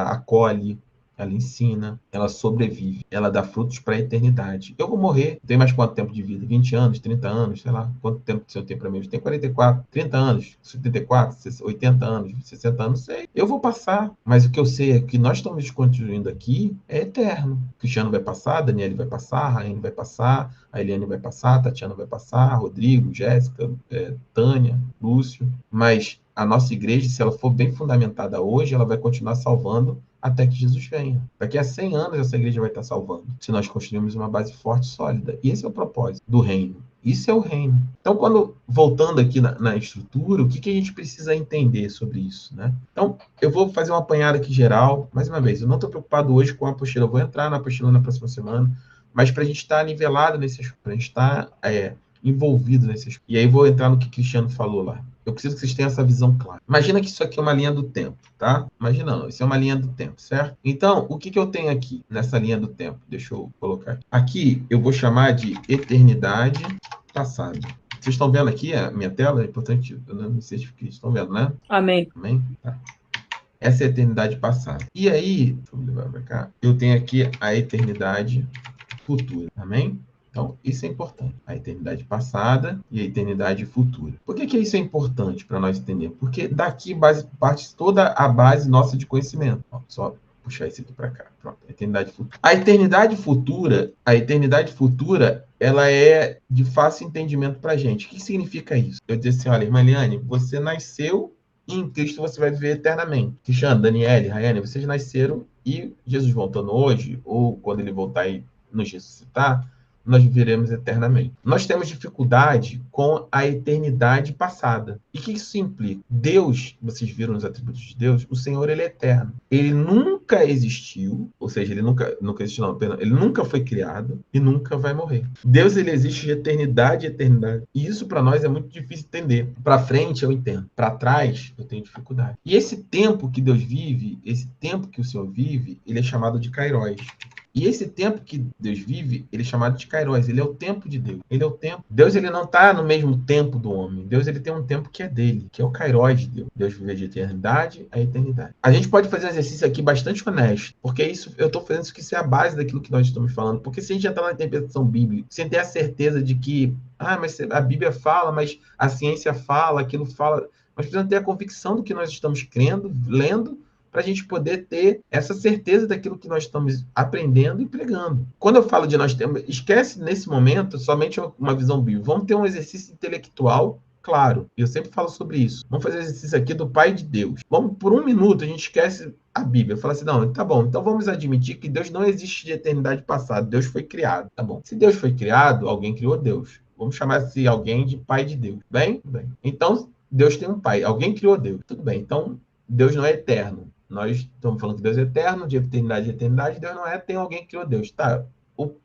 acolhe, ela ensina, ela sobrevive, ela dá frutos para a eternidade. Eu vou morrer, tem mais quanto tempo de vida? 20 anos, 30 anos, sei lá, quanto tempo que o senhor tem para mim? Eu tenho 44, 30 anos, 74, 80 anos, 60 anos, sei. Eu vou passar, mas o que eu sei é que nós estamos construindo aqui é eterno. O Cristiano vai passar, a Daniele vai passar, a Raine vai passar, a Eliane vai passar, a Tatiana vai passar, Rodrigo, Jéssica, Tânia, Lúcio, mas a nossa igreja, se ela for bem fundamentada hoje, ela vai continuar salvando até que Jesus venha. Daqui a 100 anos essa igreja vai estar salvando, se nós construirmos uma base forte e sólida. E esse é o propósito do reino. Isso é o reino. Então, voltando aqui na estrutura, o que a gente precisa entender sobre isso, né? Então, eu vou fazer uma apanhada aqui geral. Mais uma vez, eu não estou preocupado hoje com a apostila. Eu vou entrar na apostila na próxima semana, mas para a gente estar nivelado nesse aspecto, para a gente estar envolvido nesse aspecto. E aí vou entrar no que o Cristiano falou lá. Eu preciso que vocês tenham essa visão clara. Imagina que isso aqui é uma linha do tempo, tá? Imagina, isso é uma linha do tempo, certo? Então, o que eu tenho aqui nessa linha do tempo? Deixa eu colocar aqui. Aqui eu vou chamar de eternidade passada. Vocês estão vendo aqui a minha tela? É importante, eu não sei se vocês estão vendo, né? Amém. Amém? Tá. Essa é a eternidade passada. E aí, deixa eu levar para cá. Eu tenho aqui a eternidade futura. Amém? Então, isso é importante. A eternidade passada e a eternidade futura. Por que isso é importante para nós entendermos? Porque daqui parte toda a base nossa de conhecimento. Ó, só puxar isso aqui para cá. Pronto, eternidade futura. A eternidade futura, ela é de fácil entendimento para a gente. O que significa isso? Eu disse assim, olha, irmã Eliane, você nasceu e em Cristo você vai viver eternamente. Cristiano, Daniele, Rayane, vocês nasceram e Jesus voltando hoje, ou quando ele voltar e nos ressuscitar, nós viveremos eternamente. Nós temos dificuldade com a eternidade passada. E o que isso implica? Deus, vocês viram nos atributos de Deus, o Senhor, ele é eterno. Ele nunca existiu, ou seja, ele nunca existiu, não, ele nunca foi criado e nunca vai morrer. Deus, ele existe de eternidade e eternidade. E isso para nós é muito difícil entender. Para frente eu entendo, para trás eu tenho dificuldade. E esse tempo que Deus vive, esse tempo que o Senhor vive, ele é chamado de Kairos. E esse tempo que Deus vive, ele é chamado de Kairos. Ele é o tempo de Deus. Ele é o tempo. Deus, ele não está no mesmo tempo do homem. Deus, ele tem um tempo que é dele, que é o Kairos de Deus. Deus vive de eternidade a eternidade. A gente pode fazer um exercício aqui bastante honesto, porque isso, eu estou fazendo isso que isso é a base daquilo que nós estamos falando. Porque se a gente entrar na interpretação bíblica, sem ter a certeza de que, mas a Bíblia fala, mas a ciência fala, aquilo fala, nós precisamos ter a convicção do que nós estamos crendo, lendo, para a gente poder ter essa certeza daquilo que nós estamos aprendendo e pregando. Quando eu falo de nós temos, esquece nesse momento somente uma visão bíblica. Vamos ter um exercício intelectual, claro. Eu sempre falo sobre isso. Vamos fazer exercício aqui do Pai de Deus. Vamos, por um minuto, a gente esquece a Bíblia. Fala assim, não, tá bom, então vamos admitir que Deus não existe de eternidade passada. Deus foi criado. Tá bom. Se Deus foi criado, alguém criou Deus. Vamos chamar esse alguém de Pai de Deus. Bem? Então, Deus tem um Pai. Alguém criou Deus. Tudo bem. Então, Deus não é eterno. Nós estamos falando que Deus é eterno, de eternidade a eternidade, Deus não é, tem alguém que criou Deus. Tá,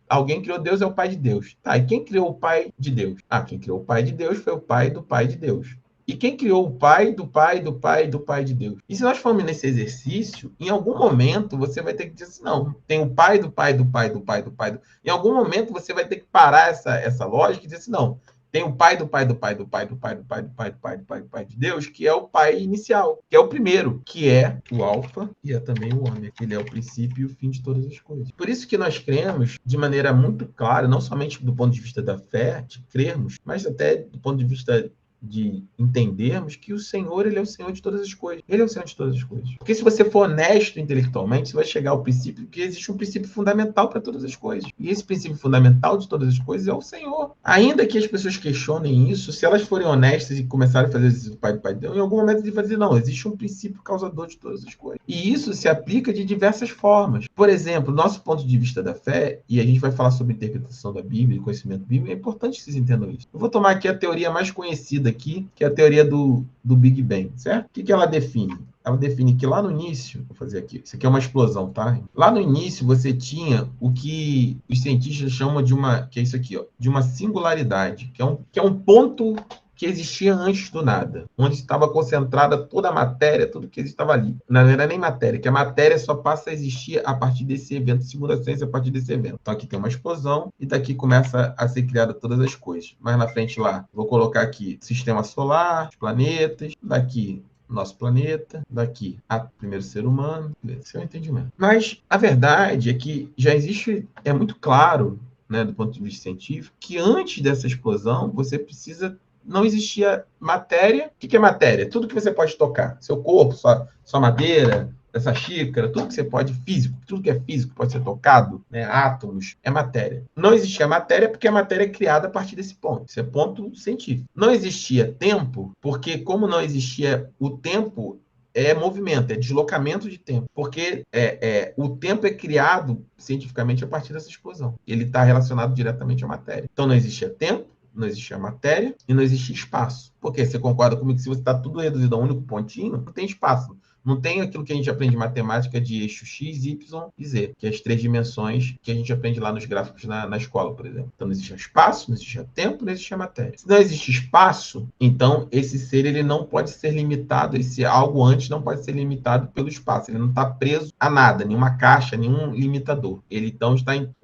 alguém criou Deus é o Pai de Deus. Tá, e quem criou o Pai de Deus? Quem criou o Pai de Deus foi o Pai do Pai de Deus. E quem criou o Pai do Pai do Pai do Pai de Deus? E se nós formos nesse exercício, em algum momento você vai ter que dizer assim, não, tem o Pai do Pai do Pai do Pai do Pai do... Em algum momento você vai ter que parar essa lógica e dizer assim, não, tem o Pai do Pai do Pai do Pai do Pai do Pai do Pai do Pai do Pai do Pai de Deus, que é o Pai inicial, que é o primeiro, que é o Alfa e é também o Ômega. Ele é o princípio e o fim de todas as coisas. Por isso que nós cremos de maneira muito clara, não somente do ponto de vista da fé, de crermos, mas até do ponto de vista de entendermos que o Senhor, ele é o Senhor de todas as coisas. Ele é o Senhor de todas as coisas. Porque se você for honesto intelectualmente, você vai chegar ao princípio que existe um princípio fundamental para todas as coisas. E esse princípio fundamental de todas as coisas é o Senhor. Ainda que as pessoas questionem isso, se elas forem honestas e começarem a fazer exercício do Pai do Pai de Deus, em algum momento eles vão dizer, não, existe um princípio causador de todas as coisas. E isso se aplica de diversas formas. Por exemplo, nosso ponto de vista da fé, e a gente vai falar sobre interpretação da Bíblia e conhecimento bíblico, é importante que vocês entendam isso. Eu vou tomar aqui a teoria mais conhecida aqui, que é a teoria do Big Bang, certo? O que ela define? Ela define que lá no início, vou fazer aqui, isso aqui é uma explosão, tá? Lá no início você tinha o que os cientistas chamam de que é isso aqui, ó, de uma singularidade, que é um ponto que existia antes do nada, onde estava concentrada toda a matéria, tudo que estava ali. Não era nem matéria, que a matéria só passa a existir a partir desse evento, segundo a ciência, a partir desse evento. Então aqui tem uma explosão e daqui começa a ser criada todas as coisas. Mais na frente lá, vou colocar aqui sistema solar, planetas, daqui nosso planeta, daqui a primeiro ser humano, esse é o entendimento. Mas a verdade é que já existe, é muito claro, né, do ponto de vista científico, que antes dessa explosão você precisa. Não existia matéria. O que é matéria? Tudo que você pode tocar. Seu corpo, sua madeira, essa xícara, tudo que você pode, físico, tudo que é físico pode ser tocado, né? Átomos, é matéria. Não existia matéria porque a matéria é criada a partir desse ponto. Isso é ponto científico. Não existia tempo porque, como não existia o tempo, é movimento, é deslocamento de tempo. Porque o tempo é criado cientificamente a partir dessa explosão. Ele está relacionado diretamente à matéria. Então não existia tempo, não existia matéria e não existia espaço. Porque você concorda comigo que se você está tudo reduzido a um único pontinho, não tem espaço. Não tem aquilo que a gente aprende em matemática de eixo x, y e z, que é as 3 dimensões que a gente aprende lá nos gráficos na escola, por exemplo. Então não existe espaço, não existe tempo, não existe matéria. Se não existe espaço, então esse ser ele não pode ser limitado, esse algo antes não pode ser limitado pelo espaço. Ele não está preso a nada, nenhuma caixa, nenhum limitador. Ele então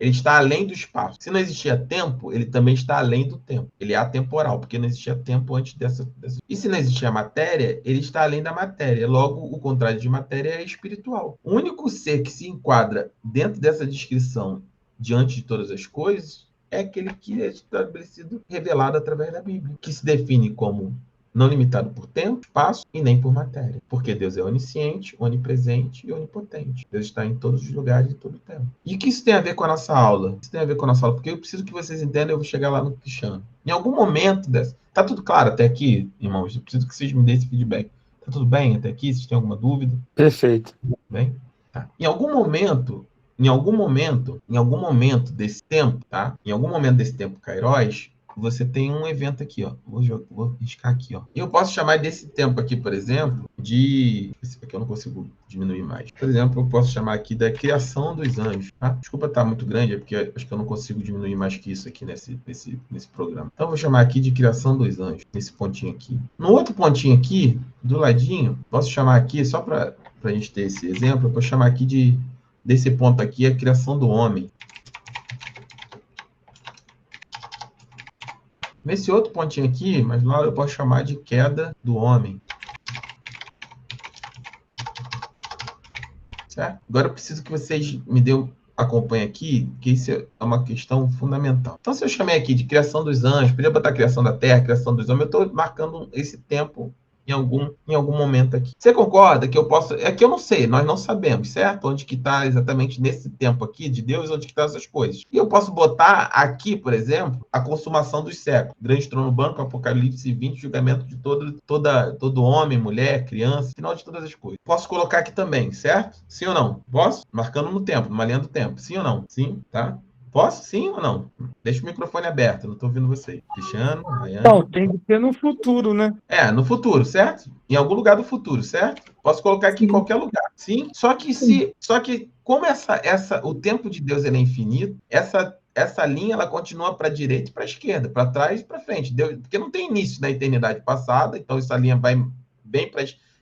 está além do espaço. Se não existia tempo, ele também está além do tempo. Ele é atemporal, porque não existia tempo antes dessa. E se não existia matéria, ele está além da matéria. Logo, o contrário de matéria é espiritual. O único ser que se enquadra dentro dessa descrição diante de todas as coisas é aquele que é estabelecido, revelado através da Bíblia, que se define como não limitado por tempo, espaço e nem por matéria. Porque Deus é onisciente, onipresente e onipotente. Deus está em todos os lugares e todo o tempo. E o que isso tem a ver com a nossa aula? Isso tem a ver com a nossa aula, porque eu preciso que vocês entendam, eu vou chegar lá no Cristiano. Em algum momento dessa... Tá tudo claro até aqui, irmãos? Eu preciso que vocês me deem esse feedback. Tá tudo bem até aqui? Vocês têm alguma dúvida? Perfeito. Bem? Tá. Em algum momento, em algum momento desse tempo, tá? Em algum momento desse tempo Kairos, você tem um evento aqui, ó. Vou riscar aqui, ó. E eu posso chamar desse tempo aqui, por exemplo, de... Esse aqui eu não consigo diminuir mais. Por exemplo, eu posso chamar aqui da criação dos anjos, tá? Desculpa estar muito grande, é porque acho que eu não consigo diminuir mais que isso aqui nesse programa. Então, eu vou chamar aqui de criação dos anjos, nesse pontinho aqui. No outro pontinho aqui, do ladinho, posso chamar aqui, só para a gente ter esse exemplo, eu vou chamar aqui desse ponto aqui, a criação do homem. Nesse outro pontinho aqui, mas lá eu posso chamar de queda do homem. Certo? Agora eu preciso que vocês acompanhem aqui, que isso é uma questão fundamental. Então, se eu chamei aqui de criação dos anjos, podia botar criação da terra, criação dos homens, eu estou marcando esse tempo em algum momento aqui. Você concorda que eu posso... É que eu não sei, nós não sabemos, certo? Onde que está exatamente nesse tempo aqui de Deus, onde que estão essas coisas. E eu posso botar aqui, por exemplo, a consumação dos séculos. Grande trono branco, Apocalipse 20, julgamento de todo homem, mulher, criança, final de todas as coisas. Posso colocar aqui também, certo? Sim ou não? Posso? Marcando no tempo, numa linha do tempo. Sim ou não? Sim, tá? Posso? Sim ou não? Deixa o microfone aberto, não estou ouvindo vocês. Cristiano, Rayane. Não, tem que ser no futuro, né? No futuro, certo? Em algum lugar do futuro, certo? Posso colocar aqui em qualquer lugar. Sim? Só que como o tempo de Deus ele é infinito, essa linha ela continua para a direita e para a esquerda, para trás e para frente. Porque não tem início na eternidade passada, então essa linha vai bem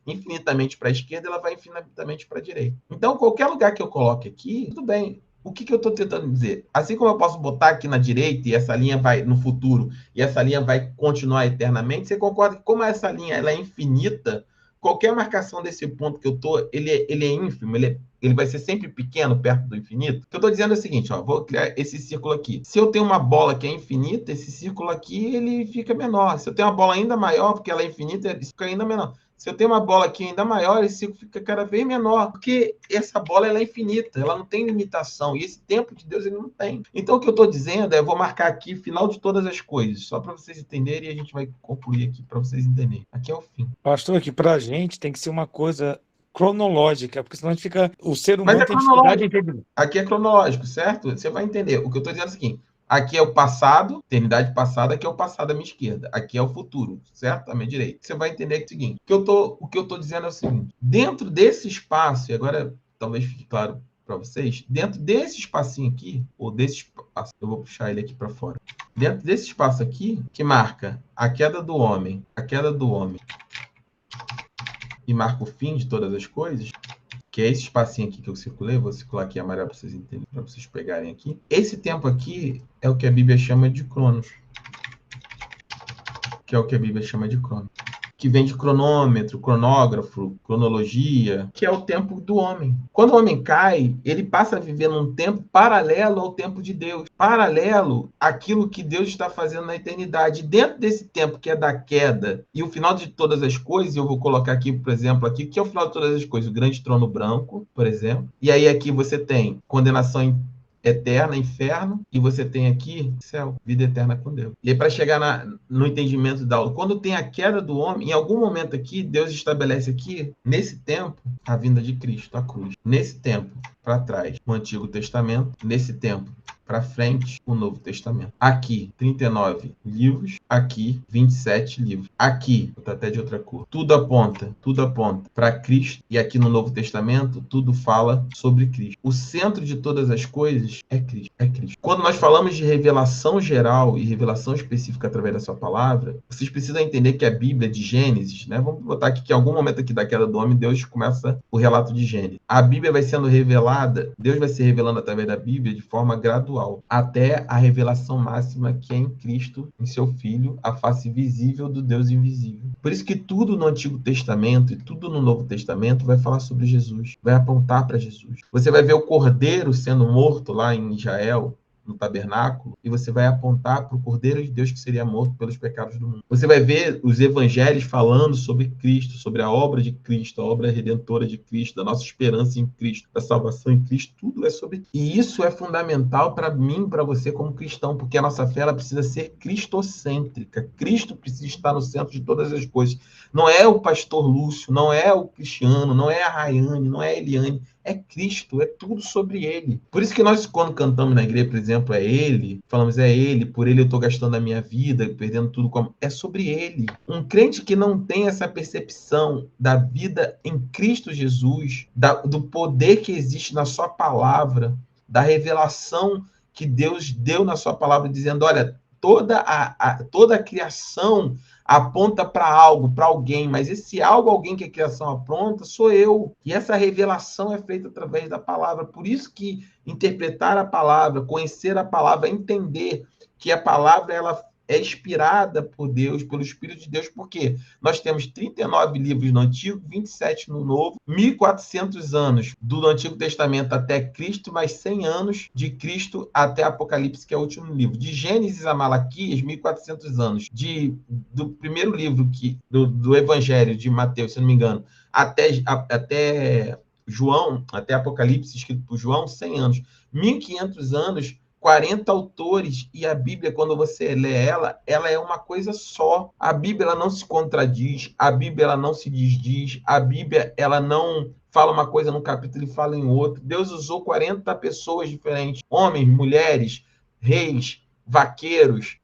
infinitamente para a esquerda, ela vai infinitamente para a direita. Então, qualquer lugar que eu coloque aqui, tudo bem. O que eu estou tentando dizer? Assim como eu posso botar aqui na direita e essa linha vai no futuro e essa linha vai continuar eternamente, você concorda que como essa linha ela é infinita, qualquer marcação desse ponto que eu estou, ele é ínfimo, ele vai ser sempre pequeno perto do infinito? O que eu estou dizendo é o seguinte, ó, vou criar esse círculo aqui. Se eu tenho uma bola que é infinita, esse círculo aqui ele fica menor. Se eu tenho uma bola ainda maior, porque ela é infinita, ele fica ainda menor. Se eu tenho uma bola aqui ainda maior, esse ciclo fica cada vez menor, porque essa bola ela é infinita, ela não tem limitação, e esse tempo de Deus ele não tem. Então, o que eu estou dizendo é, eu vou marcar aqui final de todas as coisas, só para vocês entenderem, e a gente vai concluir aqui para vocês entenderem. Aqui é o fim. Pastor, aqui para a gente tem que ser uma coisa cronológica, porque senão a gente fica... O ser Mas humano é tem dificuldade de cronológico. entender. Aqui é cronológico, certo? Você vai entender. O que eu estou dizendo é o seguinte, aqui é o passado, eternidade passada, aqui é o passado à minha esquerda. Aqui é o futuro, certo? À minha direita. Você vai entender que é o seguinte. O que eu estou dizendo é o seguinte. Dentro desse espaço, e agora talvez fique claro para vocês, dentro desse espacinho aqui, ou desse espaço, eu vou puxar ele aqui para fora. Dentro desse espaço aqui, que marca a queda do homem, e marca o fim de todas as coisas, que é esse espacinho aqui que eu circulei, vou circular aqui amarelo para vocês entenderem, para vocês pegarem aqui. Esse tempo aqui é o que a Bíblia chama de cronos. Que vem de cronômetro, cronógrafo, cronologia, que é o tempo do homem. Quando o homem cai, ele passa a viver num tempo paralelo ao tempo de Deus, paralelo àquilo que Deus está fazendo na eternidade. Dentro desse tempo que é da queda e o final de todas as coisas, eu vou colocar aqui, por exemplo, aqui, que é o final de todas as coisas, o grande trono branco, por exemplo. E aí aqui você tem condenação eterna, inferno, e você tem aqui céu, vida eterna com Deus. E aí, para chegar no entendimento da aula, quando tem a queda do homem, em algum momento aqui, Deus estabelece aqui, nesse tempo, a vinda de Cristo, a cruz. Nesse tempo, para trás, o Antigo Testamento. Nesse tempo, para frente, o Novo Testamento. Aqui, 39 livros. Aqui, 27 livros. Aqui, vou botar até de outra cor. Tudo aponta para Cristo. E aqui no Novo Testamento, tudo fala sobre Cristo. O centro de todas as coisas é Cristo. Quando nós falamos de revelação geral e revelação específica através da sua palavra, vocês precisam entender que a Bíblia de Gênesis, né? Vamos botar aqui que em algum momento aqui da queda do homem, Deus começa o relato de Gênesis. A Bíblia vai sendo revelada, Deus vai se revelando através da Bíblia de forma gradual, até a revelação máxima que é em Cristo, em seu Filho, a face visível do Deus invisível. Por isso que tudo no Antigo Testamento e tudo no Novo Testamento vai falar sobre Jesus, vai apontar para Jesus. Você vai ver o Cordeiro sendo morto lá em Israel, no tabernáculo, e você vai apontar para o Cordeiro de Deus que seria morto pelos pecados do mundo. Você vai ver os evangelhos falando sobre Cristo, sobre a obra de Cristo, a obra redentora de Cristo, da nossa esperança em Cristo, da salvação em Cristo, tudo é sobre... E isso é fundamental para mim, para você como cristão, porque a nossa fé ela precisa ser cristocêntrica. Cristo precisa estar no centro de todas as coisas. Não é o pastor Lúcio, não é o Cristiano, não é a Rayane, não é a Eliane. é Cristo, é tudo sobre ele. Por isso que nós, quando cantamos na igreja, por exemplo, é ele, falamos é ele, por ele eu estou gastando a minha vida, perdendo tudo, é sobre ele. Um crente que não tem essa percepção da vida em Cristo Jesus, do poder que existe na sua palavra, da revelação que Deus deu na sua palavra, dizendo, olha, toda a criação aponta para algo, para alguém, mas esse algo, alguém que a criação aponta, sou eu. E essa revelação é feita através da palavra. Por isso que interpretar a palavra, conhecer a palavra, entender que a palavra ela é inspirada por Deus, pelo Espírito de Deus, porque nós temos 39 livros no Antigo, 27 no Novo, 1.400 anos do Antigo Testamento até Cristo, mais 100 anos de Cristo até Apocalipse, que é o último livro. De Gênesis a Malaquias, 1.400 anos. Do primeiro livro do Evangelho de Mateus, se não me engano, até João, até Apocalipse, escrito por João, 100 anos. 1.500 anos, 40 autores, e a Bíblia, quando você lê ela é uma coisa só. A Bíblia ela não se contradiz, a Bíblia ela não se desdiz, a Bíblia ela não fala uma coisa num capítulo e fala em outro. Deus usou 40 pessoas diferentes, homens, mulheres, reis, vaqueiros,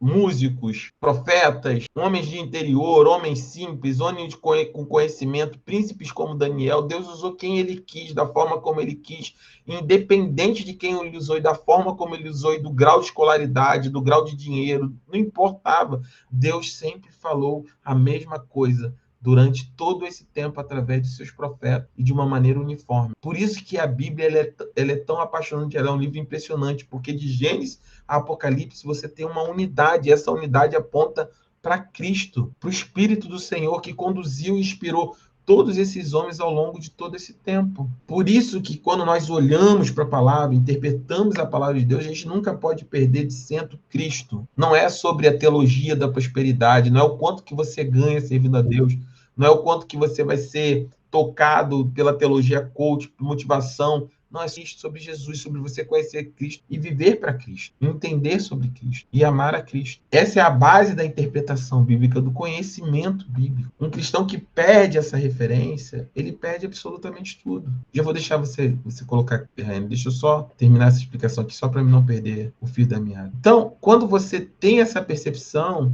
músicos, profetas, homens de interior, homens simples, homens com conhecimento, príncipes como Daniel. Deus usou quem ele quis, da forma como ele quis, independente de quem ele usou e da forma como ele usou e do grau de escolaridade, do grau de dinheiro, não importava. Deus sempre falou a mesma coisa durante todo esse tempo através de seus profetas e de uma maneira uniforme. Por isso que a Bíblia ela é tão apaixonante, ela é um livro impressionante, porque de Gênesis a Apocalipse você tem uma unidade, e essa unidade aponta para Cristo, para o Espírito do Senhor que conduziu e inspirou todos esses homens ao longo de todo esse tempo. Por isso que quando nós olhamos para a palavra, interpretamos a palavra de Deus, a gente nunca pode perder de centro Cristo. Não é sobre a teologia da prosperidade, não é o quanto que você ganha servindo a Deus, não é o quanto que você vai ser tocado pela teologia coach, motivação. Não, é sobre Jesus, sobre você conhecer Cristo e viver para Cristo, entender sobre Cristo e amar a Cristo. Essa é a base da interpretação bíblica, do conhecimento bíblico. Um cristão que perde essa referência, ele perde absolutamente tudo. Já vou deixar você colocar, deixa eu só terminar essa explicação aqui, só para não perder o fio da meada. Então, quando você tem essa percepção,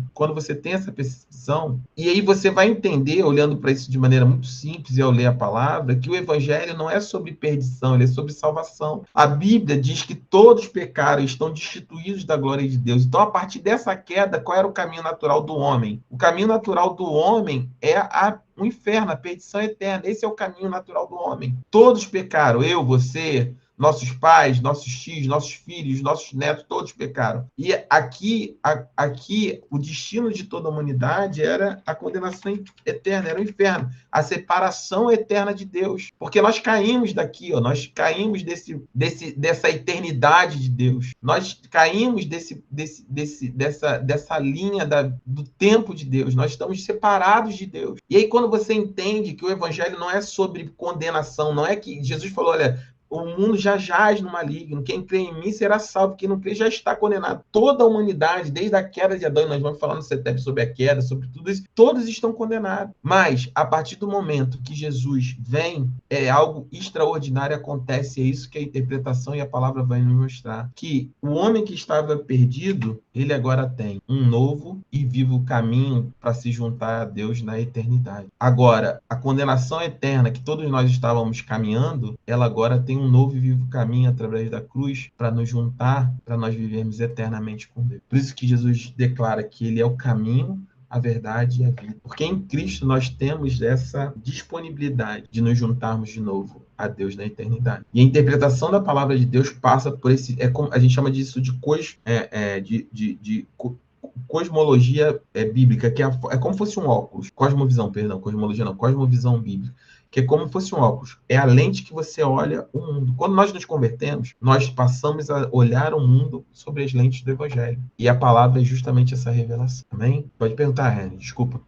e aí você vai entender, olhando para isso de maneira muito simples e ao ler a palavra, que o evangelho não é sobre perdição, ele é sobre salvação. A Bíblia diz que todos pecaram e estão destituídos da glória de Deus. Então, a partir dessa queda, qual era o caminho natural do homem? O caminho natural do homem é o inferno, a perdição eterna. Esse é o caminho natural do homem. Todos pecaram, eu, você, nossos pais, nossos tios, nossos filhos, nossos netos, todos pecaram. E aqui o destino de toda a humanidade era a condenação eterna, era o inferno, a separação eterna de Deus. Porque nós caímos daqui, nós caímos dessa eternidade de Deus. Nós caímos dessa linha do tempo de Deus. Nós estamos separados de Deus. E aí, quando você entende que o evangelho não é sobre condenação, não é que Jesus falou, olha, o mundo já jaz no maligno, quem crê em mim será salvo, quem não crê já está condenado. Toda a humanidade, desde a queda de Adão, e nós vamos falar no CETEP sobre a queda, sobre tudo isso, todos estão condenados. Mas, a partir do momento que Jesus vem, algo extraordinário acontece, é isso que a interpretação e a palavra vai nos mostrar, que o homem que estava perdido, ele agora tem um novo e vivo caminho para se juntar a Deus na eternidade. Agora, a condenação eterna que todos nós estávamos caminhando, ela agora tem um novo e vivo caminho através da cruz para nos juntar, para nós vivermos eternamente com Deus. Por isso que Jesus declara que ele é o caminho, a verdade e a vida. Porque em Cristo nós temos essa disponibilidade de nos juntarmos de novo a Deus na eternidade. E a interpretação da palavra de Deus passa por esse... a gente chama disso de cosmologia bíblica, que é como fosse um óculos. Cosmovisão bíblica. Que é como se fosse um óculos. É a lente que você olha o mundo. Quando nós nos convertemos, nós passamos a olhar o mundo sobre as lentes do Evangelho. E a palavra é justamente essa revelação. Amém? Pode perguntar, Reni. Desculpa.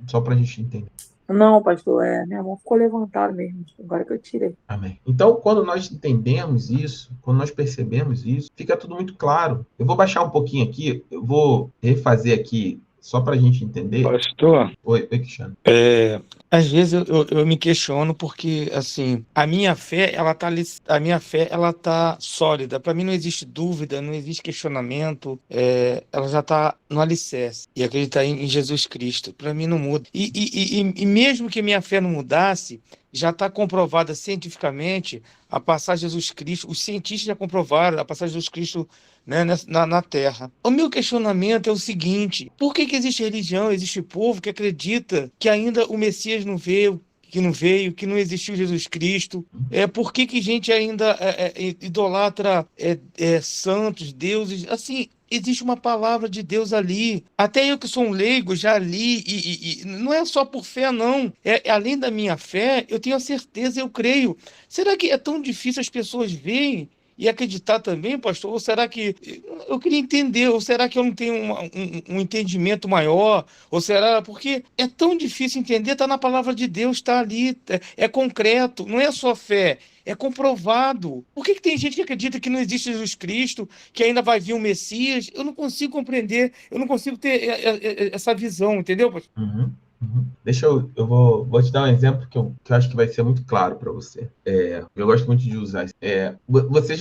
Só para a gente entender. Não, pastor, minha mão ficou levantada mesmo. Agora que eu tirei. Amém. Então, quando nós entendemos isso, quando nós percebemos isso, fica tudo muito claro. Eu vou baixar um pouquinho aqui. Eu vou refazer aqui, só para a gente entender. Pastor? Oi, Cristiano. Às vezes eu me questiono porque, assim, a minha fé, ela tá sólida. Para mim não existe dúvida, não existe questionamento, ela já tá no alicerce. E acreditar em Jesus Cristo, para mim não muda. E mesmo que minha fé não mudasse, já está comprovada cientificamente a passar Jesus Cristo, os cientistas já comprovaram a passar Jesus Cristo, né, na Terra. O meu questionamento é o seguinte: por que existe religião, existe povo que acredita que ainda o Messias não veio, que não existiu Jesus Cristo? Por que gente ainda idolatra santos, deuses? Assim, existe uma palavra de Deus ali. Até eu que sou um leigo já li, e não é só por fé, não. Além da minha fé, eu tenho a certeza, eu creio. Será que é tão difícil as pessoas verem e acreditar também, pastor? Ou será que... Eu queria entender, ou será que eu não tenho um entendimento maior? Ou será... Porque é tão difícil entender, está na palavra de Deus, está ali, é concreto, não é só fé, é comprovado. Por que tem gente que acredita que não existe Jesus Cristo, que ainda vai vir um Messias? Eu não consigo compreender, eu não consigo ter essa visão, entendeu, pastor? Uhum, uhum. Eu vou te dar um exemplo que eu acho que vai ser muito claro para você. Eu gosto muito de usar isso. Vocês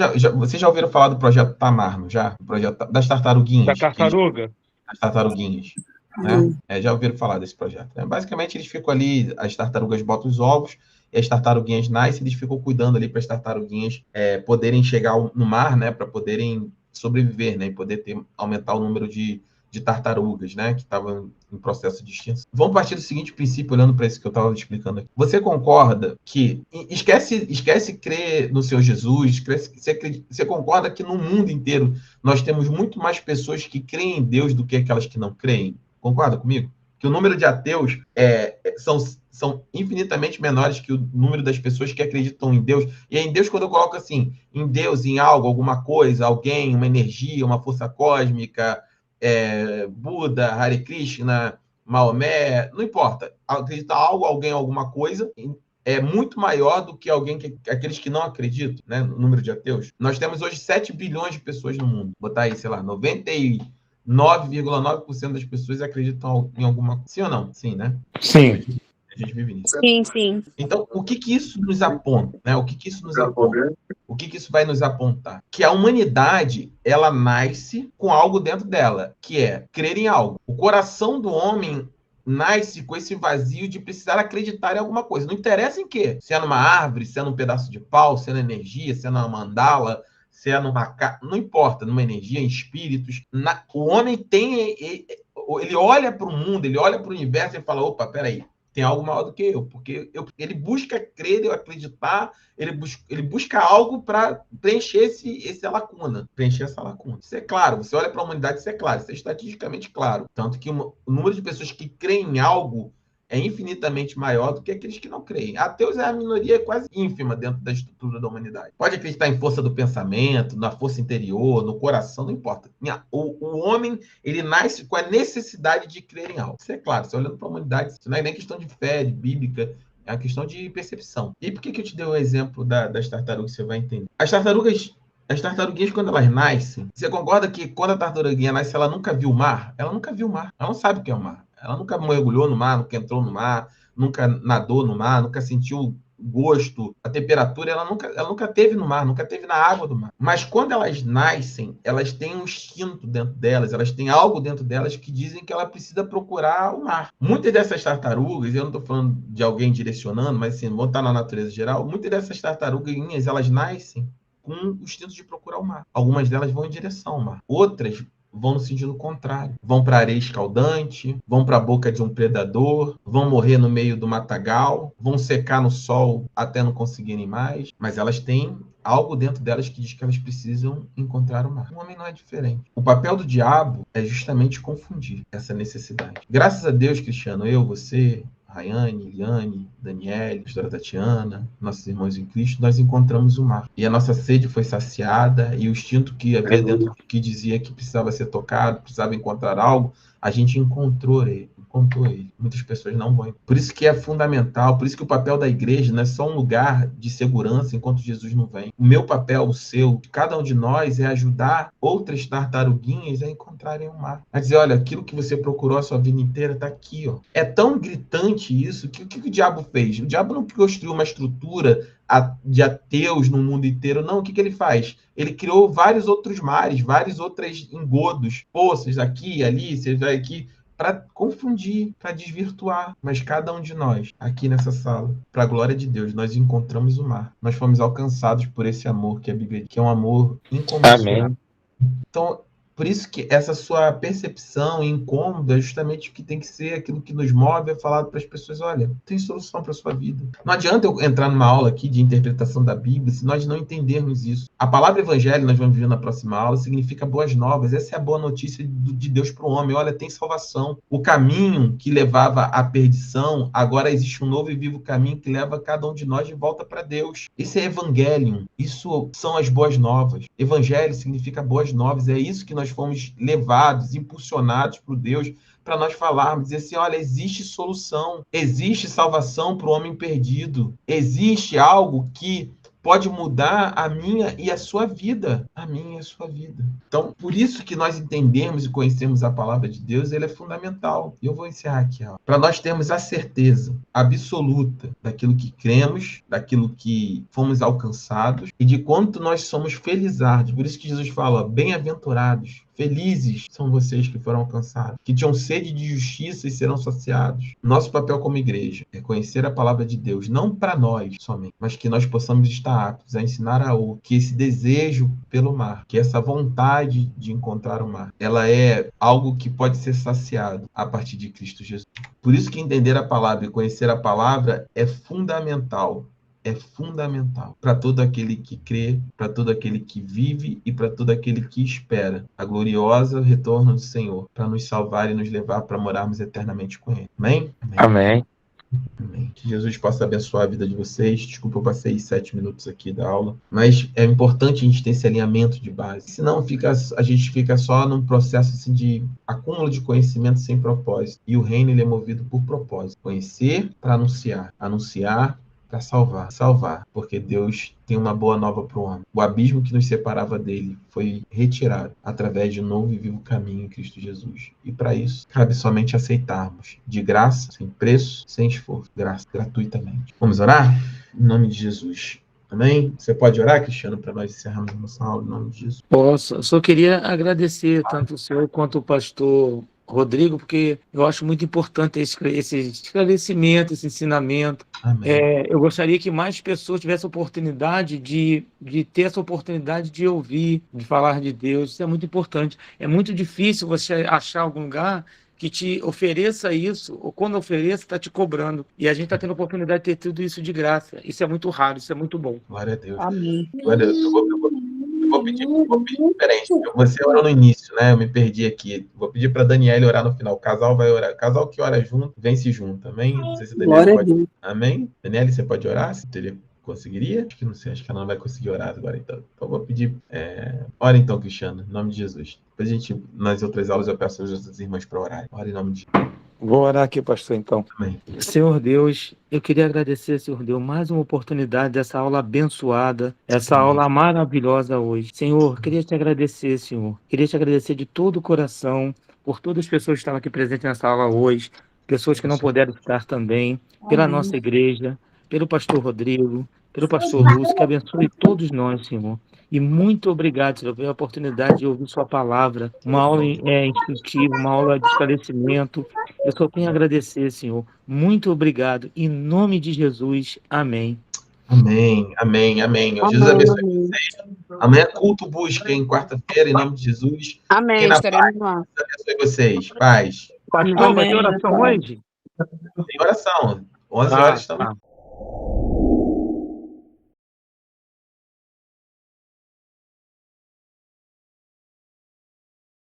já ouviram falar do projeto Tamar, não já? O projeto das Da tartaruguinhas. tartaruga? As tartaruguinhas, né? Já ouviram falar desse projeto, né? Basicamente, eles ficam ali, as tartarugas botam os ovos, e as tartaruguinhas nascem, eles ficam cuidando ali para as tartaruguinhas poderem chegar no mar, né? Para poderem sobreviver, né? E poder aumentar o número de tartarugas, né? Que estavam em processo de extinção. Vamos partir do seguinte princípio, olhando para isso que eu estava explicando aqui. Você concorda que... Esquece crer no seu Jesus, você concorda que no mundo inteiro nós temos muito mais pessoas que creem em Deus do que aquelas que não creem? Concorda comigo? Que o número de ateus são infinitamente menores que o número das pessoas que acreditam em Deus. E em Deus, quando eu coloco assim, em Deus, em algo, alguma coisa, alguém, uma energia, uma força cósmica, Buda, Hare Krishna, Maomé, não importa. Acreditar algo, alguém, alguma coisa, é muito maior do que aqueles que não acreditam, né? No número de ateus. Nós temos hoje 7 bilhões de pessoas no mundo. Vou botar aí, sei lá, 99,9% das pessoas acreditam em alguma coisa. Sim ou não? Sim, né? Sim. A gente vive nisso. Sim, sim. Então, o que isso nos aponta, né? O que isso nos aponta? O que isso vai nos apontar? Que a humanidade, ela nasce com algo dentro dela, que é crer em algo. O coração do homem nasce com esse vazio de precisar acreditar em alguma coisa. Não interessa em quê? Se é numa árvore, se é num pedaço de pau, se é na energia, se é numa mandala, se é numa... Não importa, numa energia, em espíritos. O homem tem... Ele olha para o mundo, ele olha para o universo e fala, opa, peraí, tem algo maior do que eu, porque ele busca crer, eu acreditar, ele busca algo para preencher essa lacuna. Isso é claro, você olha para a humanidade, isso é claro, isso é estatisticamente claro. Tanto que o número de pessoas que creem em algo é infinitamente maior do que aqueles que não creem. Ateus é a minoria quase ínfima dentro da estrutura da humanidade. Pode acreditar em força do pensamento, na força interior, no coração, não importa. O homem, ele nasce com a necessidade de crer em algo. Isso é claro, você olhando para a humanidade, isso não é nem questão de fé, de bíblica, é uma questão de percepção. E por que eu te dei o exemplo das tartarugas, você vai entender? As tartaruguinhas, quando elas nascem, você concorda que quando a tartaruguinha nasce, ela nunca viu o mar? Ela nunca viu o mar. Ela não sabe o que é o mar. Ela nunca mergulhou no mar, nunca entrou no mar, nunca nadou no mar, nunca sentiu o gosto, a temperatura. Ela nunca teve no mar, nunca teve na água do mar. Mas quando elas nascem, elas têm um instinto dentro delas, elas têm algo dentro delas que dizem que ela precisa procurar o mar. Muitas dessas tartarugas, eu não estou falando de alguém direcionando, mas assim, vou estar na natureza geral, muitas dessas tartaruguinhas, elas nascem com o instinto de procurar o mar. Algumas delas vão em direção ao mar. Outras vão no sentido contrário. Vão para a areia escaldante, vão para a boca de um predador, vão morrer no meio do matagal, vão secar no sol até não conseguirem mais, mas elas têm algo dentro delas que diz que elas precisam encontrar o mar. O homem não é diferente. O papel do diabo é justamente confundir essa necessidade. Graças a Deus, Cristiano, eu, você, Rayane, Eliane, Daniele, pastora Tatiana, nossos irmãos em Cristo, nós encontramos o mar. E a nossa sede foi saciada, e o instinto que havia dentro, que dizia que precisava ser tocado, precisava encontrar algo, a gente encontrou ele. contou a ele. Muitas pessoas não vão. Por isso que é fundamental, por isso que o papel da igreja não é só um lugar de segurança enquanto Jesus não vem. O meu papel, o seu, de cada um de nós, é ajudar outras tartaruguinhas a encontrarem o mar. A dizer, olha, aquilo que você procurou a sua vida inteira está aqui, ó. É tão gritante isso que o que o diabo fez? O diabo não construiu uma estrutura de ateus no mundo inteiro, não. O que ele faz? Ele criou vários outros mares, vários outros engodos, poças aqui, ali, você vai aqui, para confundir, para desvirtuar. Mas cada um de nós, aqui nessa sala, para a glória de Deus, nós encontramos o mar. Nós fomos alcançados por esse amor que a Bíblia diz, que é um amor incomensurável. Amém. Então, por isso que essa sua percepção e incômodo é justamente o que tem que ser, aquilo que nos move, é falar para as pessoas, olha, tem solução para a sua vida. Não adianta eu entrar numa aula aqui de interpretação da Bíblia se nós não entendermos isso. A palavra evangelho, nós vamos ver na próxima aula, significa boas novas. Essa é a boa notícia de Deus para o homem. Olha, tem salvação. O caminho que levava à perdição, agora existe um novo e vivo caminho que leva cada um de nós de volta para Deus. Esse é evangelho. Isso são as boas novas. Evangelho significa boas novas. É isso que nós fomos levados, impulsionados por Deus, para nós falarmos, dizer assim, olha, existe solução, existe salvação para o homem perdido, existe algo que pode mudar a minha e a sua vida. A minha e a sua vida. Então, por isso que nós entendemos e conhecemos a palavra de Deus, ele é fundamental. E eu vou encerrar aqui, para nós termos a certeza absoluta daquilo que cremos, daquilo que fomos alcançados e de quanto nós somos felizardos. Por isso que Jesus fala, bem-aventurados, felizes são vocês que foram alcançados, que tinham sede de justiça e serão saciados. Nosso papel como igreja é conhecer a palavra de Deus, não para nós somente, mas que nós possamos estar aptos a ensinar a outro, que esse desejo pelo mar, que essa vontade de encontrar o mar, ela é algo que pode ser saciado a partir de Cristo Jesus. Por isso que entender a palavra e conhecer a palavra é fundamental. É fundamental para todo aquele que crê, para todo aquele que vive e para todo aquele que espera a gloriosa retorno do Senhor, para nos salvar e nos levar para morarmos eternamente com Ele. Amém? Amém. Amém. Que Jesus possa abençoar a vida de vocês. Desculpa, eu passei 7 minutos aqui da aula, mas é importante a gente ter esse alinhamento de base. Senão a gente fica só num processo assim, de acúmulo de conhecimento sem propósito. E o reino ele é movido por propósito. Conhecer para anunciar. Anunciar para salvar, porque Deus tem uma boa nova para o homem. O abismo que nos separava dele foi retirado através de um novo e vivo caminho em Cristo Jesus. E para isso, cabe somente aceitarmos, de graça, sem preço, sem esforço, graça, gratuitamente. Vamos orar? Em nome de Jesus. Amém? Você pode orar, Cristiano, para nós encerrarmos a nossa aula, em nome de Jesus? Posso. Eu só queria agradecer tanto o senhor quanto o pastor Rodrigo, porque eu acho muito importante esse esclarecimento, esse ensinamento. Eu gostaria que mais pessoas tivessem a oportunidade de ter essa oportunidade de ouvir, de falar de Deus. Isso é muito importante. É muito difícil você achar algum lugar que te ofereça isso, ou quando ofereça, está te cobrando. E a gente está tendo a oportunidade de ter tudo isso de graça. Isso é muito raro, isso é muito bom. Glória a Deus. Amém. Glória a Deus. Eu vou pedir diferente. Você orou no início, né? Eu me perdi aqui. Vou pedir para a Daniela orar no final. O casal vai orar. O casal que ora junto, vence junto. Amém? Não sei se a Daniela pode. Amém? Daniela, você pode orar? Se teria conseguiria? Acho que não sei. Acho que ela não vai conseguir orar agora, então. Então, vou pedir. Ora então, Cristiano, em nome de Jesus. Depois nas outras aulas, eu peço às outras irmãs para orar. Ora em nome de Jesus. Vou orar aqui, pastor, então. Amém. Senhor Deus, eu queria agradecer, Senhor Deus, mais uma oportunidade dessa aula abençoada, essa aula maravilhosa hoje. Senhor, queria te agradecer, Senhor. Queria te agradecer de todo o coração por todas as pessoas que estavam aqui presentes nessa aula hoje, pessoas que não puderam estar também, pela nossa igreja, pelo pastor Rodrigo, pelo pastor Lúcio, que abençoe todos nós, Senhor. E muito obrigado, Senhor, pela oportunidade de ouvir sua palavra, uma aula instrutiva, uma aula de esclarecimento. Eu só tenho a agradecer, Senhor. Muito obrigado. Em nome de Jesus. Amém. Amém, amém, amém. Jesus abençoe vocês. Amanhã culto busca em quarta-feira, em nome de Jesus. Amém, estaremos lá. Abençoe vocês. Paz. Pastor, vai ter oração hoje? Tem oração. 11 horas estamos.